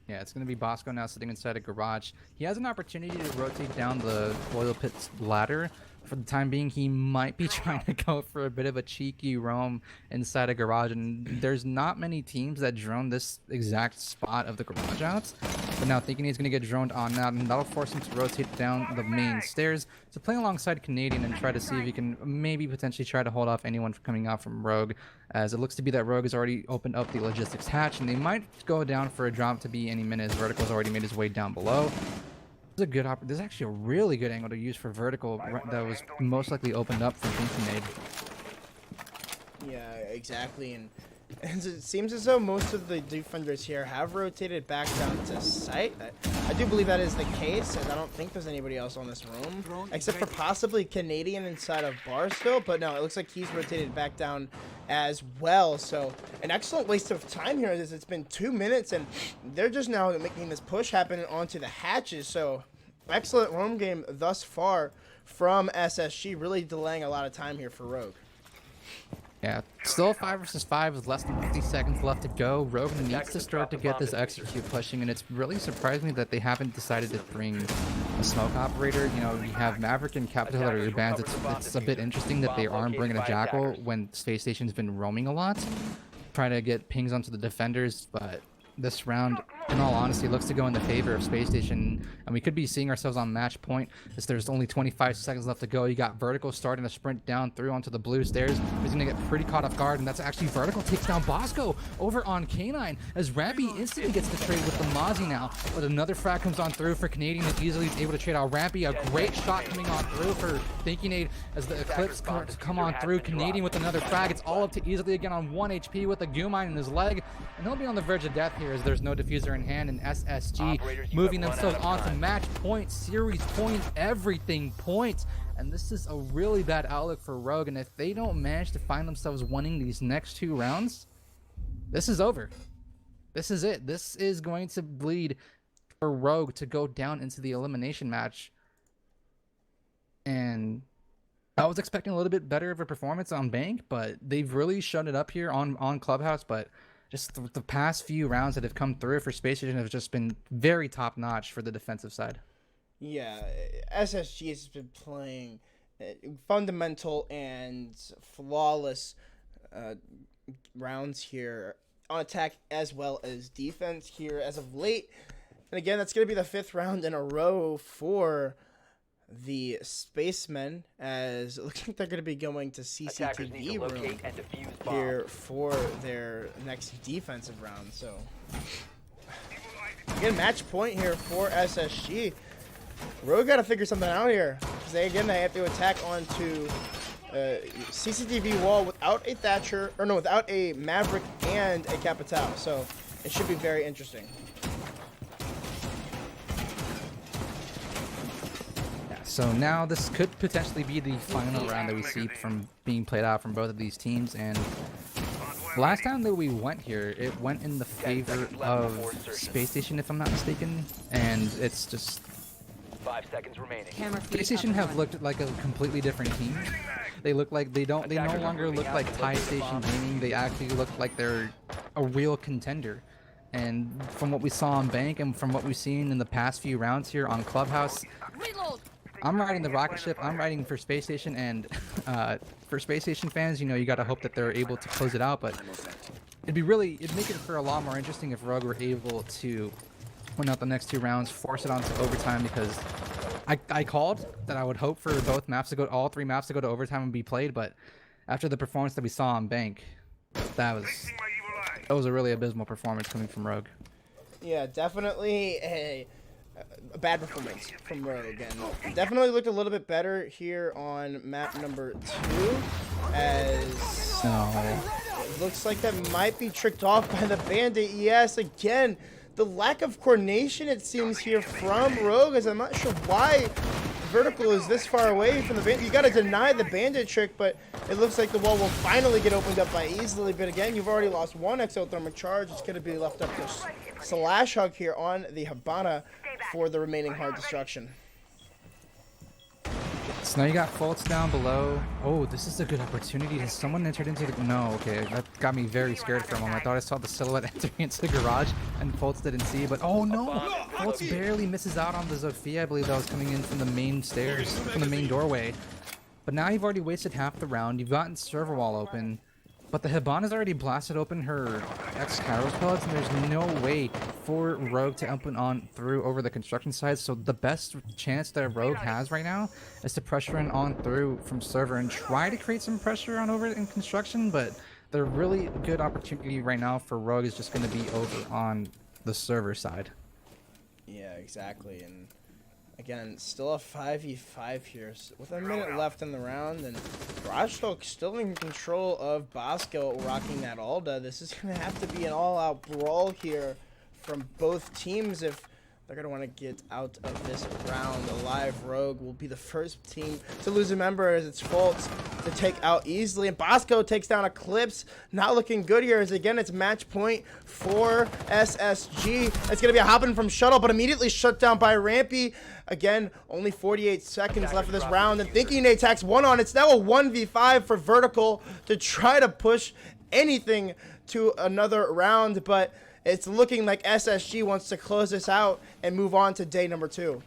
Yeah, it's going to be Bosco now sitting inside a garage. He has an opportunity to rotate down the oil pit's ladder. For the time being, he might be trying to go for a bit of a cheeky roam inside a garage. And there's not many teams that drone this exact spot of the garage outs. But now thinking he's going to get droned on out, and that'll force him to rotate down the main stairs to play alongside Canadian and try to see if he can maybe potentially try to hold off anyone from coming out from Rogue. As it looks to be that Rogue has already opened up the logistics hatch, and they might go down for a drop to be any minute as Vertical's already made his way down below. This is a good this is actually a really good angle to use for Vertical that was most likely opened up for Pinky Made. Yeah, exactly. And it seems as though most of the defenders here have rotated back down to site. I do believe that is the case, and I don't think there's anybody else on this room, except for possibly Canadian inside of Barsville. But no, it looks like he's rotated back down as well. So an excellent waste of time here, as it's been 2 minutes, and they're just now making this push happen onto the hatches. So excellent roam game thus far from SSG, really delaying a lot of time here for Rogue. Yeah, still 5 versus 5 with less than 50 seconds left to go. Rogue needs to start to get this execute pushing, and it's really surprised me that they haven't decided to bring a smoke operator. You know, you have Maverick and Capital that are your bands. It's a bit interesting that they aren't bringing a Jackal when Space Station's been roaming a lot, trying to get pings onto the defenders, but this round, in all honesty, looks to go in the favor of Space Station, and we could be seeing ourselves on match point as there's only 25 seconds left to go. You got Vertical starting to sprint down through onto the blue stairs. He's gonna get pretty caught off guard, and that's actually Vertical takes down Bosco over on K9 as Rampy instantly gets the trade with the Mozzie now. But another frag comes on through for Canadian, is easily able to trade out Rampy. A great shot coming on through for Thinking Aid as the Eclipse come on through. Canadian with another frag. It's all up to Easily again on 1 HP with a goo mine in his leg, and he'll be on the verge of death here as there's no diffuser in hand, and SSG moving themselves onto match point, series points, everything points. And this is a really bad outlook for Rogue, and if they don't manage to find themselves winning these next 2 rounds, this is over. This is it. This is going to bleed for Rogue to go down into the elimination match. And I was expecting a little bit better of a performance on Bank, but they've really shut it up here on Clubhouse. But just the past few rounds that have come through for Space Station have just been very top-notch for the defensive side. Yeah, SSG has been playing fundamental and flawless rounds here on attack as well as defense here as of late. And again, that's going to be the 5th round in a row for the Spacemen, as it looks like they're going to be going to CCTV room here for their next defensive round. So again, match point here for SSG. Rogue got to figure something out here, because they have to attack onto CCTV wall without a Thatcher, or no, without a Maverick and a Capital. So it should be very interesting. So now this could potentially be the final round that we see from being played out from both of these teams. And last time that we went here, it went in the favor of Space Station, if I'm not mistaken. And it's just 5 seconds remaining. Space Station have looked like a completely different team. They look like they no longer look like TIE Station Gaming. They actually look like they're a real contender. And from what we saw on Bank and from what we've seen in the past few rounds here on Clubhouse, I'm riding the rocket ship. I'm riding for Space Station, and for Space Station fans, you know, you gotta hope that they're able to close it out. But it'd make it for a lot more interesting if Rogue were able to win out the next 2 rounds, force it onto overtime, because I called that I would hope for both maps to go, all 3 maps to go to overtime and be played. But after the performance that we saw on Bank, that was a really abysmal performance coming from Rogue. Yeah, definitely a bad performance from Rogue, and definitely looked a little bit better here on map number 2, as it looks like that might be tricked off by the Bandit. Yes, again, the lack of coordination, it seems, here from Rogue, as I'm not sure why Vertical is this far away from the Bandit. You got to deny the Bandit trick, but it looks like the wall will finally get opened up by Easily. But again, you've already lost 1 exothermic charge. It's going to be left up to Slash Hug here on the Habana for the remaining hard destruction. So now you got Fultz down below. Oh, this is a good opportunity. Has someone entered into the... No, okay. That got me very scared for a moment. I thought I saw the silhouette entering into the garage, and Fultz didn't see, but oh no! Fultz barely misses out on the Zofia. I believe that was coming in from the main stairs, from the main doorway. But now you've already wasted half the round. You've gotten server wall open. But the Hibana's already blasted open her X-Kairos pellets, and there's no way for Rogue to open on through over the construction side. So the best chance that Rogue has right now is to pressure in on through from server and try to create some pressure on over in construction. But the really good opportunity right now for Rogue is just going to be over on the server side. Yeah, exactly. And again, still a 5v5 here. With a minute left in the round, and Rajtok still in control of Bosco rocking that Alda. This is going to have to be an all-out brawl here from both teams if they're going to want to get out of this round alive. Rogue will be the first team to lose a member as it's Fultz to take out easily. And Bosco takes down Eclipse. Not looking good here as, again, it's match point for SSG. It's going to be a hopping from Shuttle, but immediately shut down by Rampy. Again, only 48 seconds left of this round. And thinking they tax one on, it's now a 1v5 for Vertical to try to push anything to another round. But it's looking like SSG wants to close this out and move on to day number 2.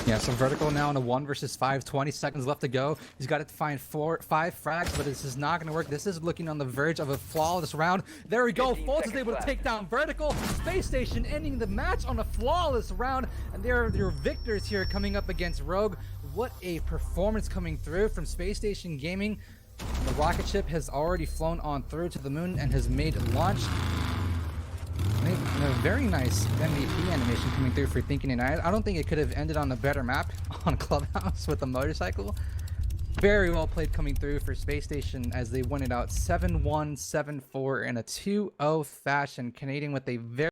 Yeah, so Vertical now in a 1 versus 5, 20 seconds left to go. He's got to find 5 frags, but this is not going to work. This is looking on the verge of a flawless round. There we go. Fultz is able to take down Vertical. Space Station ending the match on a flawless round. And there are your victors here coming up against Rogue. What a performance coming through from Space Station Gaming. The rocket ship has already flown on through to the moon and has made launch. A very nice MVP animation coming through for Thinking and I don't think it could have ended on a better map on Clubhouse with the motorcycle. Very well played coming through for Space Station as they win it out 7-1, 7-4 in a 2-0 fashion. Canadian with a very